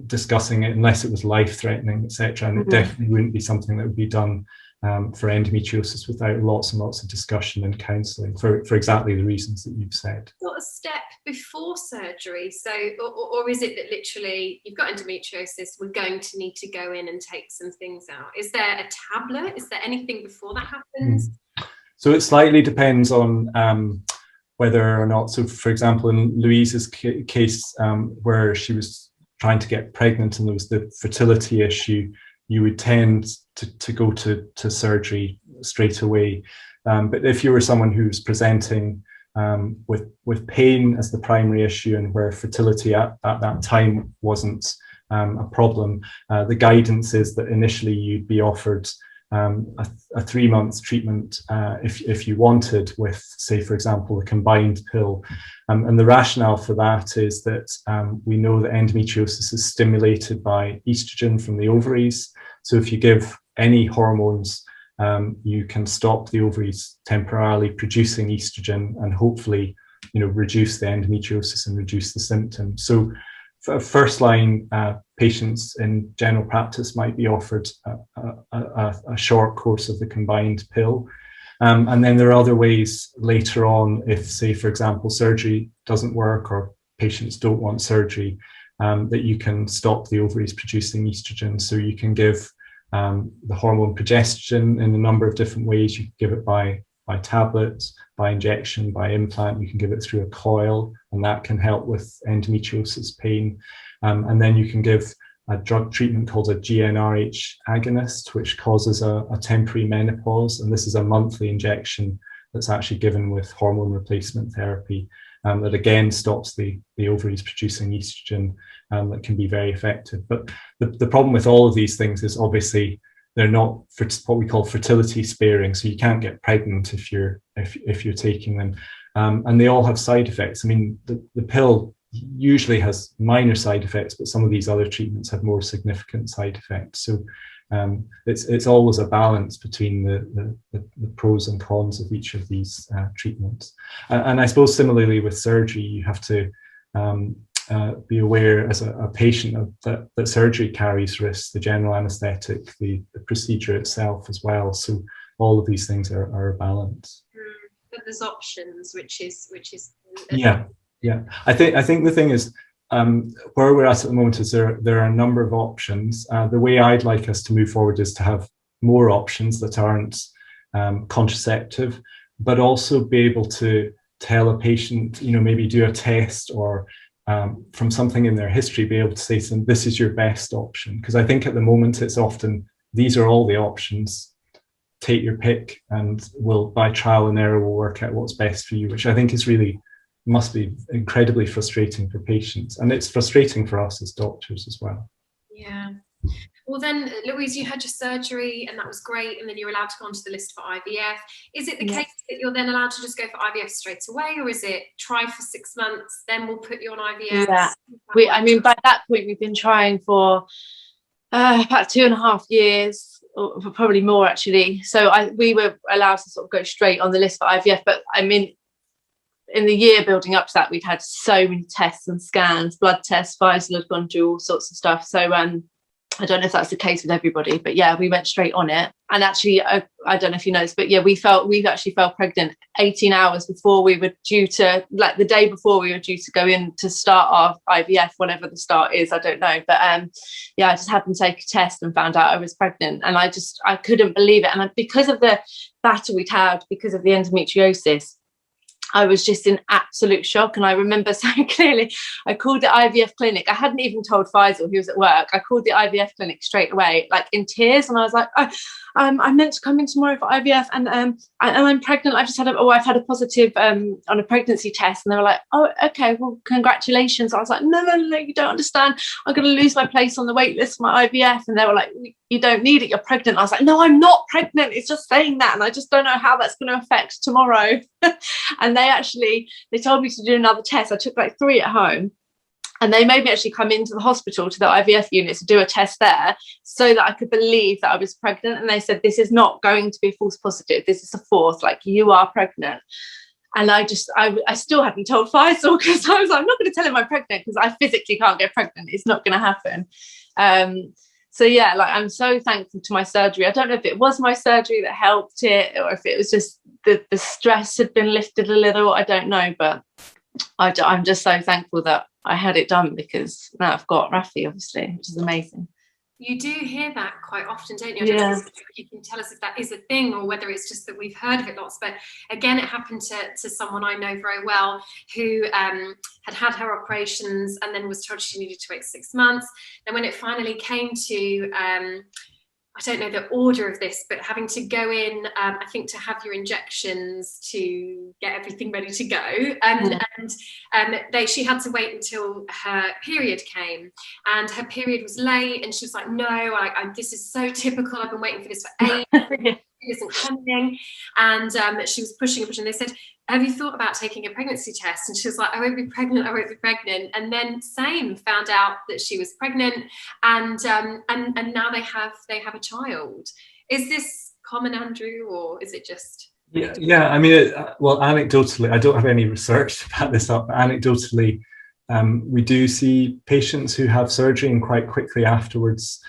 discussing it, unless it was life-threatening, etc. And it definitely wouldn't be something that would be done for endometriosis without lots and lots of discussion and counselling for exactly the reasons that you've said. Got a step before surgery, so or is it that literally you've got endometriosis, we're going to need to go in and take some things out? Is there a tablet? Is there anything before that happens? So it slightly depends on whether or not. So, for example, in Louise's case, where she was trying to get pregnant and there was the fertility issue, you would tend to go to surgery straight away. But if you were someone who was presenting with pain as the primary issue, and where fertility at that time wasn't a problem, the guidance is that initially you'd be offered a 3-month treatment if you wanted, with, say, for example, a combined pill. And the rationale for that is that we know that endometriosis is stimulated by estrogen from the ovaries. So if you give any hormones, you can stop the ovaries temporarily producing estrogen and hopefully, reduce the endometriosis and reduce the symptoms. So for first-line patients in general practice might be offered a short course of the combined pill. And then there are other ways later on, if, say, for example, surgery doesn't work or patients don't want surgery, that you can stop the ovaries producing estrogen. So you can give the hormone progesterone in a number of different ways. You can give it by tablets, by injection, by implant. You can give it through a coil, and that can help with endometriosis pain. And then you can give a drug treatment called a GnRH agonist, which causes a temporary menopause. And this is a monthly injection that's actually given with hormone replacement therapy that again stops the ovaries producing estrogen. That can be very effective. But the problem with all of these things is obviously they're not for what we call fertility sparing. So you can't get pregnant if you're taking them. And they all have side effects. I mean, the pill usually has minor side effects, but some of these other treatments have more significant side effects. So it's always a balance between the pros and cons of each of these treatments. And I suppose similarly with surgery, you have to be aware as a patient that surgery carries risks, the general anaesthetic, the procedure itself as well. So all of these things are a balance. But there's options, which is yeah. I think the thing is, where we're at the moment is there are a number of options. The way I'd like us to move forward is to have more options that aren't contraceptive, but also be able to tell a patient, maybe do a test or from something in their history, be able to say to them, this is your best option. Because I think at the moment it's often, these are all the options, take your pick, and by trial and error we'll work out what's best for you, which I think is must be incredibly frustrating for patients, and it's frustrating for us as doctors as well. Yeah. Well then, Louise, you had your surgery and that was great, and then you're allowed to go onto the list for IVF. Is it the case that you're then allowed to just go for IVF straight away, or is it try for 6 months, then we'll put you on IVF? Yeah, by that point we've been trying for about 2.5 years, or probably more actually. So we were allowed to sort of go straight on the list for IVF, but I mean, in the year building up to that, we'd had so many tests and scans, blood tests, Faisal had gone through all sorts of stuff. So I don't know if that's the case with everybody, but yeah, we went straight on it. And actually, I don't know if you know this, but yeah, we actually fell pregnant 18 hours before we were due to, like the day before we were due to go in to start our IVF, whatever the start is, I don't know. But yeah, I just happened to take a test and found out I was pregnant, and I couldn't believe it. And because of the battle we'd had, because of the endometriosis, I was just in absolute shock. And I remember so clearly, I called the IVF clinic. I hadn't even told Faisal, he was at work. I called the IVF clinic straight away, like in tears. And I was like, I'm meant to come in tomorrow for IVF, and I'm pregnant. I've had a positive on a pregnancy test. And they were like, oh, okay, well, congratulations. I was like, no, you don't understand. I'm going to lose my place on the wait list for my IVF. And they were like, you don't need it, you're pregnant. I was like, no, I'm not pregnant. It's just saying that. And I just don't know how that's going to affect tomorrow. And they told me to do another test. I took like 3 at home. And they made me actually come into the hospital to the IVF unit to do a test there so that I could believe that I was pregnant. And they said, this is not going to be false positive. This is a fourth, like you are pregnant. And I still hadn't told Faisal, because I was like, I'm not going to tell him I'm pregnant because I physically can't get pregnant. It's not going to happen. So yeah, like I'm so thankful to my surgery. I don't know if it was my surgery that helped it, or if it was just the stress had been lifted a little. I don't know, but I'm just so thankful that I had it done, because now I've got Rafi, obviously, which is amazing. You do hear that quite often, don't you? I don't know if you can tell us if that is a thing, or whether it's just that we've heard of it lots. But again, it happened to someone I know very well who had her operations and then was told she needed to wait 6 months. And when it finally came to I don't know the order of this, but having to go in, I think, to have your injections to get everything ready to go. She had to wait until her period came, and her period was late. And she was like, no, this is so typical. I've been waiting for this for ages. It isn't coming. And she was pushing and pushing. They said, have you thought about taking a pregnancy test? And she was like, I won't be pregnant. And then found out that she was pregnant, and now they have a child. Is this common, Andrew, or is it just? Yeah. I mean, anecdotally, I don't have any research to back this up, but anecdotally, we do see patients who have surgery and quite quickly afterwards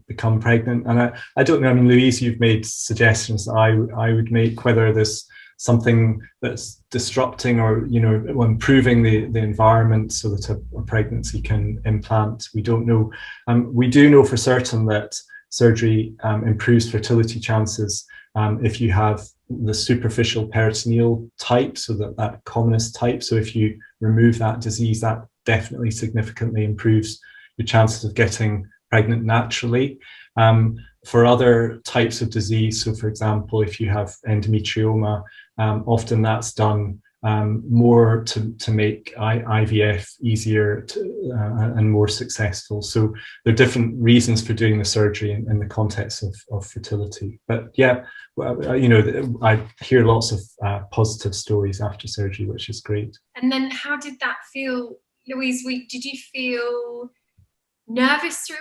become pregnant. And I don't know, I mean, Louise, you've made suggestions that I would make, whether there's something that's disrupting or, you know, improving the environment so that a pregnancy can implant. We don't know. We do know for certain that surgery improves fertility chances if you have the superficial peritoneal type, so that commonest type. So if you remove that disease, that definitely significantly improves your chances of getting pregnant naturally. For other types of disease, so for example, if you have endometrioma, often that's done more to make IVF easier and more successful. So there are different reasons for doing the surgery in the context of fertility. But yeah, you know, I hear lots of positive stories after surgery, which is great. And then how did that feel, Louise? Did you feel nervous through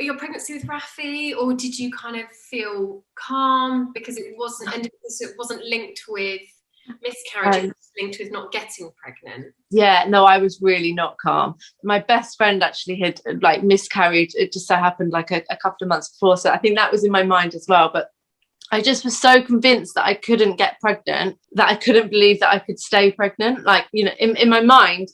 your pregnancy with Rafi, or did you kind of feel calm because it wasn't linked with miscarriage, it was linked with not getting pregnant? Yeah, no, I was really not calm. My best friend actually had like miscarried. It just so happened like a couple of months before, so I think that was in my mind as well. But I just was so convinced that I couldn't get pregnant, that I couldn't believe that I could stay pregnant. Like, you know, in my mind,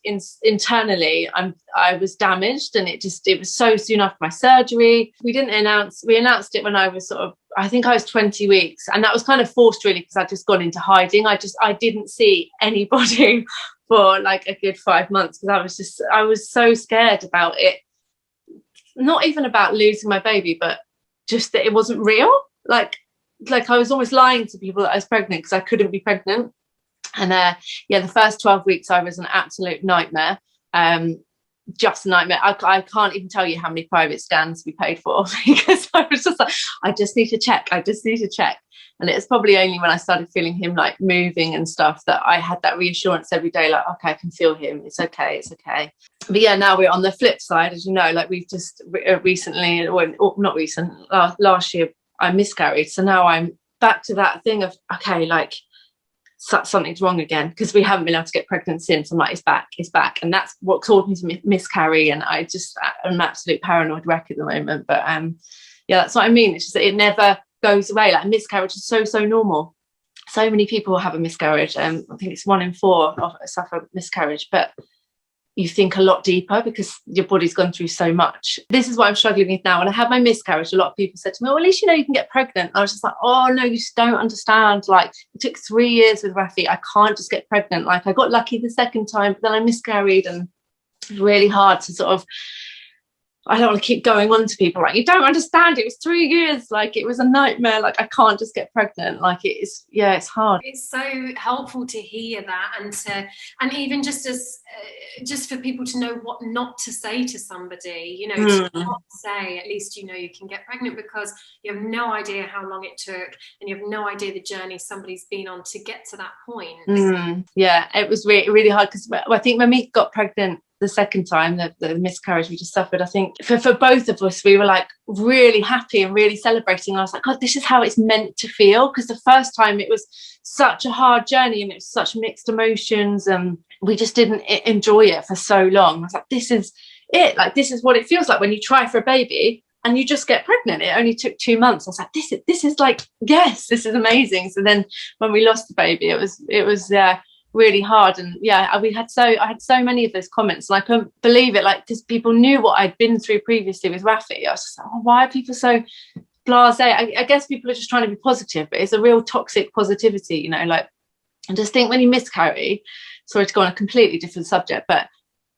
internally, I was damaged, and it was so soon after my surgery. We announced it when I was I think I was 20 weeks, and that was kind of forced really because I'd just gone into hiding. I didn't see anybody for like a good 5 months because I was so scared about it. Not even about losing my baby, but just that it wasn't real. Like I was almost lying to people that I was pregnant because I couldn't be pregnant. And the first 12 weeks I was an absolute nightmare. Just a nightmare. I can't even tell you how many private scans we paid for because I was just like, I just need to check. And it was probably only when I started feeling him like moving and stuff that I had that reassurance every day, like, okay, I can feel him. It's okay. But yeah, now we're on the flip side, as you know, like we've just recently, or not recent, last year, I miscarried. So now I'm back to that thing of, okay, like something's wrong again because we haven't been able to get pregnant since. I'm like, it's back. And that's what caused me to miscarry. And I'm an absolute paranoid wreck at the moment. But yeah, that's what I mean. It's just that it never goes away. Like miscarriage is so normal. So many people have a miscarriage. I think it's 1 in 4 suffer miscarriage. But you think a lot deeper because your body's gone through so much. This is what I'm struggling with now. When I had my miscarriage, a lot of people said to me, well, at least you know you can get pregnant. I was just like, oh no, you just don't understand. Like it took 3 years with Rafi. I can't just get pregnant. Like I got lucky the second time, but then I miscarried, and it's really hard to sort of, I don't want to keep going on to people like, you don't understand, it was 3 years, like it was a nightmare, like I can't just get pregnant, like it's hard. It's so helpful to hear that, and even just for people to know what not to say to somebody, you know, to not say, at least you know you can get pregnant, because you have no idea how long it took, and you have no idea the journey somebody's been on to get to that point. Yeah, it was really hard because I think when we got pregnant the second time, the miscarriage we just suffered, I think for both of us, we were like really happy and really celebrating. I was like, God, this is how it's meant to feel, because the first time it was such a hard journey and it was such mixed emotions, and we just didn't enjoy it for so long. I was like, this is it, like this is what it feels like when you try for a baby and you just get pregnant. It only took 2 months. I was like, this is like, yes, this is amazing. So then when we lost the baby, it was really hard. And yeah, I had so many of those comments, and I couldn't believe it, like because people knew what I'd been through previously with Rafi. I was just like, oh, why are people so blasé? I guess people are just trying to be positive, but it's a real toxic positivity, you know. Like, I just think when you miscarry, sorry to go on a completely different subject, but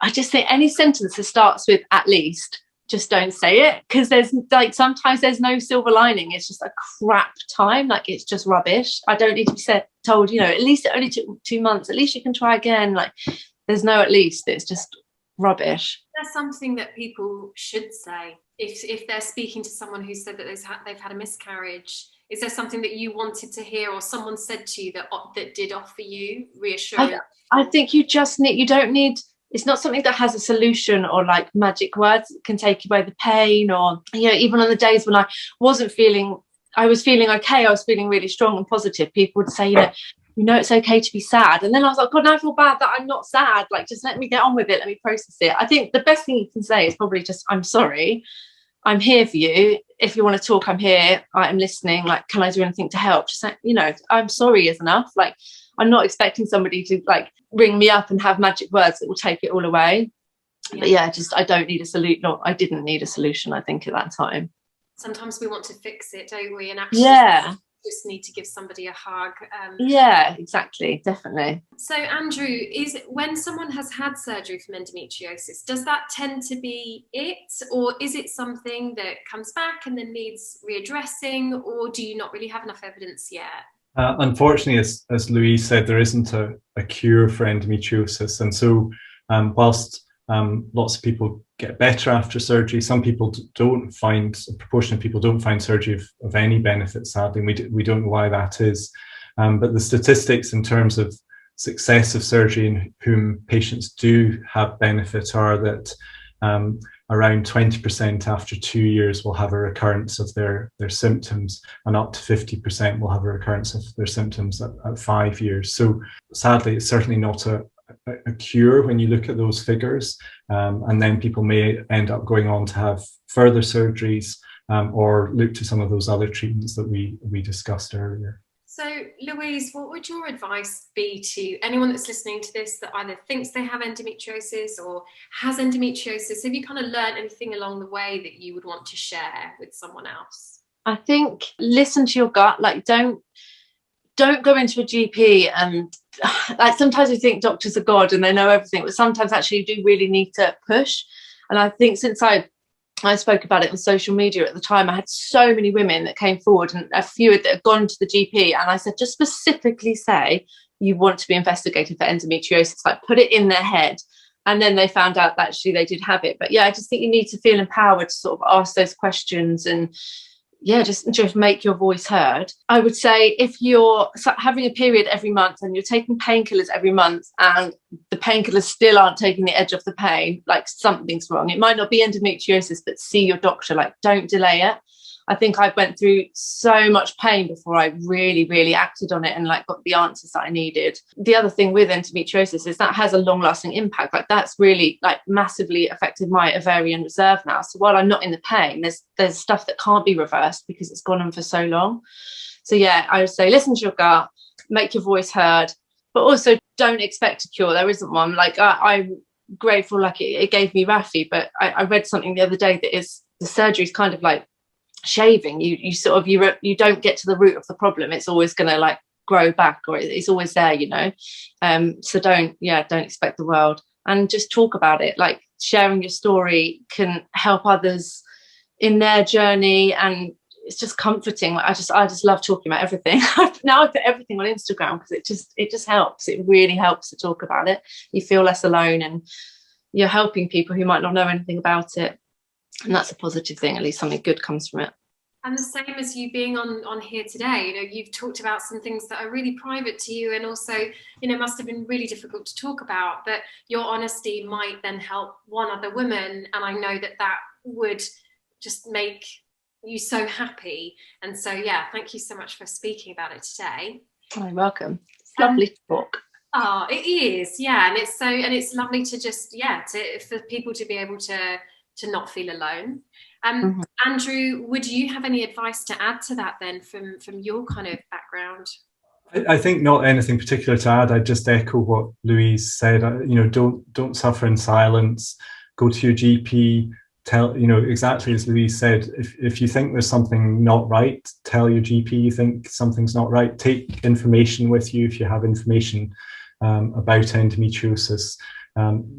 I just think any sentence that starts with at least, just don't say it, because there's like sometimes there's no silver lining. It's just a crap time, like it's just rubbish. I don't need to be told, you know, at least it only took 2 months, at least you can try again. Like there's no at least, it's just rubbish. There's something that people should say if they're speaking to someone who said that they've had a miscarriage. Is there something that you wanted to hear, or someone said to you that did offer you reassurance? I think you don't need, it's not something that has a solution or like magic words that can take away the pain, or, you know, even on the days when I was feeling okay, I was feeling really strong and positive, people would say, you know, it's okay to be sad. And then I was like, God, now I feel bad that I'm not sad. Like, just let me get on with it. Let me process it. I think the best thing you can say is probably just, I'm sorry. I'm here for you. If you want to talk, I'm here. I'm listening. Like, can I do anything to help? Just like, you know, I'm sorry is enough. Like, I'm not expecting somebody to like ring me up and have magic words that will take it all away. But yeah, just I don't need a solution. No, I didn't need a solution, I think, at that time. Sometimes we want to fix it, don't we? And actually just need to give somebody a hug. Yeah, exactly, definitely. So Andrew, is when someone has had surgery from endometriosis, does that tend to be it, or is it something that comes back and then needs readdressing, or do you not really have enough evidence yet? Unfortunately, as Louise said, there isn't a cure for endometriosis, and so whilst lots of people get better after surgery, some people don't find, a proportion of people don't find surgery of any benefit, sadly, and we don't know why that is. But the statistics in terms of success of surgery in whom patients do have benefit are that around 20% after 2 years will have a recurrence of their symptoms, and up to 50% will have a recurrence of their symptoms at 5 years. So sadly, it's certainly not a cure when you look at those figures, and then people may end up going on to have further surgeries or look to some of those other treatments that we discussed earlier. So Louise, what would your advice be to anyone that's listening to this that either thinks they have endometriosis or has endometriosis? Have you kind of learned anything along the way that you would want to share with someone else? I think listen to your gut. Like, don't go into a GP and like, sometimes we think doctors are God and they know everything, but sometimes actually you do really need to push. And I think since I spoke about it on social media at the time, I had so many women that came forward, and a few that had gone to the GP, and I said, just specifically say you want to be investigated for endometriosis, like put it in their head. And then they found out that actually they did have it. But yeah, I just think you need to feel empowered to sort of ask those questions and yeah, just make your voice heard. I would say if you're having a period every month and you're taking painkillers every month and the painkillers still aren't taking the edge off the pain, like something's wrong. It might not be endometriosis, but see your doctor, like don't delay it. I think I went through so much pain before I really, really acted on it and like got the answers that I needed. The other thing with endometriosis is that has a long lasting impact. Like that's really like massively affected my ovarian reserve now. So while I'm not in the pain, there's stuff that can't be reversed because it's gone on for so long. So yeah, I would say listen to your gut, make your voice heard, but also don't expect a cure. There isn't one. Like I'm grateful, like it gave me Rafi, but I read something the other day that is the surgery is kind of like shaving. You sort of you don't get to the root of the problem. It's always going to like grow back, or it's always there, you know. So don't expect the world, and just talk about it. Like sharing your story can help others in their journey, and it's just comforting. Like, I just love talking about everything. Now I put everything on Instagram because it just helps. It really helps to talk about it. You feel less alone, and you're helping people who might not know anything about it. And that's a positive thing. At least something good comes from it. And the same as you being on here today, you know, you've talked about some things that are really private to you and also, you know, must have been really difficult to talk about, but your honesty might then help one other woman. And I know that would just make you so happy. And so, yeah, thank you so much for speaking about it today. Oh, you're welcome. It's lovely to talk. Oh, it is. Yeah. And it's lovely to just, for people to be able to not feel alone. Andrew, would you have any advice to add to that then from your kind of background? I think not anything particular to add. I'd just echo what Louise said. You know, don't suffer in silence. Go to your GP. Tell, you know, exactly as Louise said, if you think there's something not right, tell your GP you think something's not right. Take information with you if you have information about endometriosis.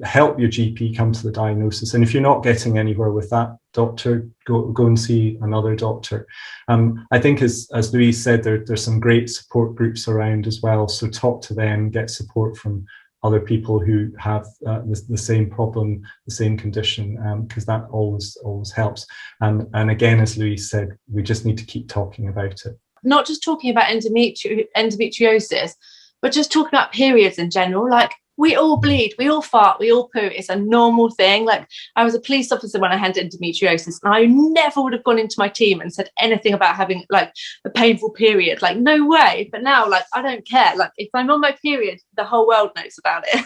Help your GP come to the diagnosis, and if you're not getting anywhere with that doctor, go and see another doctor. I think as Louise said, there's some great support groups around as well, so talk to them, get support from other people who have the same problem, the same condition, because that always helps. And again, as Louise said, we just need to keep talking about it. Not just talking about endometriosis, but just talking about periods in general. Like, we all bleed, we all fart, we all poo. It's a normal thing. Like, I was a police officer when I had endometriosis, and I never would have gone into my team and said anything about having like a painful period. Like, no way. But now, like, I don't care. Like, if I'm on my period, the whole world knows about it.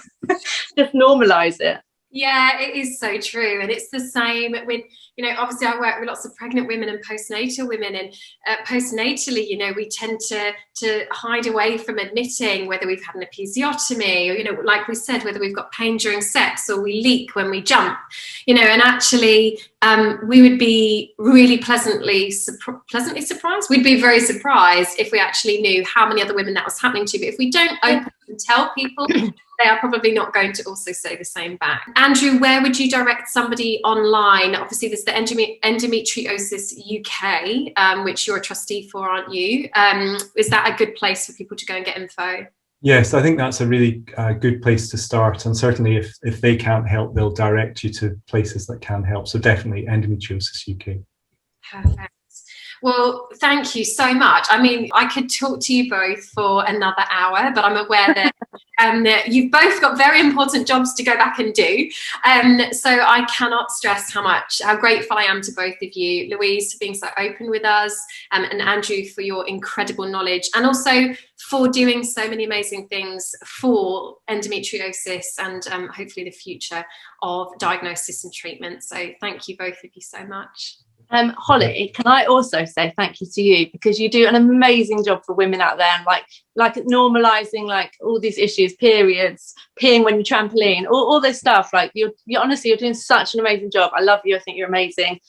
Just normalise it. Yeah, it is so true. And it's the same when, obviously I work with lots of pregnant women and postnatal women, and postnatally, we tend to hide away from admitting whether we've had an episiotomy, or, like we said, whether we've got pain during sex or we leak when we jump, and actually we would be really pleasantly surprised. We'd be very surprised if we actually knew how many other women that was happening to. But if we don't open and tell people, they are probably not going to also say the same back. Andrew, where would you direct somebody online? Obviously, there's the Endometriosis UK, which you're a trustee for, aren't you? Is that a good place for people to go and get info? Yes, I think that's a really good place to start. And certainly if they can't help, they'll direct you to places that can help. So definitely Endometriosis UK. Perfect. Well, thank you so much. I mean, I could talk to you both for another hour, but I'm aware that you've both got very important jobs to go back and do. So I cannot stress how grateful I am to both of you, Louise, for being so open with us, and Andrew, for your incredible knowledge, and also for doing so many amazing things for endometriosis and hopefully the future of diagnosis and treatment. So thank you both of you so much. Holly, can I also say thank you to you, because you do an amazing job for women out there, and like normalizing like all these issues, periods, peeing when you trampoline, all this stuff. Like you're honestly, you're doing such an amazing job. I love you. I think you're amazing.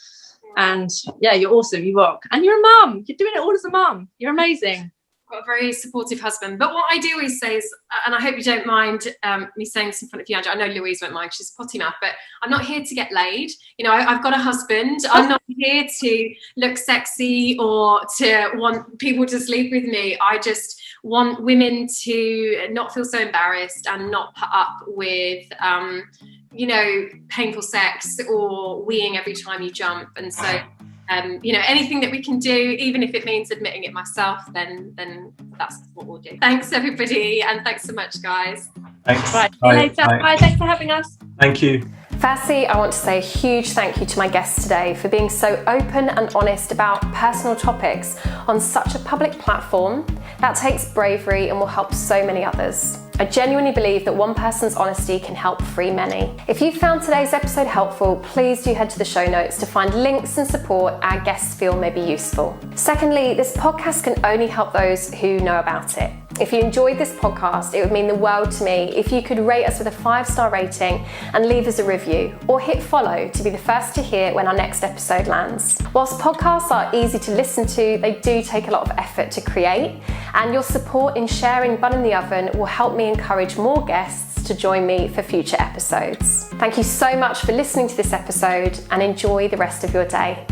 And yeah, you're awesome. You rock. And you're a mum. You're doing it all as a mum. You're amazing. Got a very supportive husband. But what I do always say is, and I hope you don't mind me saying this in front of you, Andrew, I know Louise won't mind, she's potty mouth, but I'm not here to get laid. I've got a husband. I'm not here to look sexy or to want people to sleep with me. I just want women to not feel so embarrassed and not put up with painful sex or weeing every time you jump. And so anything that we can do, even if it means admitting it myself, then that's what we'll do. Thanks everybody, and thanks so much, guys. Thanks. Right, see you later. Bye. Thanks for having us. Thank you. Firstly, I want to say a huge thank you to my guests today for being so open and honest about personal topics on such a public platform. That takes bravery and will help so many others. I genuinely believe that one person's honesty can help free many. If you found today's episode helpful, please do head to the show notes to find links and support our guests feel may be useful. Secondly, this podcast can only help those who know about it. If you enjoyed this podcast, it would mean the world to me if you could rate us with a 5-star rating and leave us a review, or hit follow to be the first to hear when our next episode lands. Whilst podcasts are easy to listen to, they do take a lot of effort to create, and your support in sharing Bun in the Oven will help me encourage more guests to join me for future episodes. Thank you so much for listening to this episode, and enjoy the rest of your day.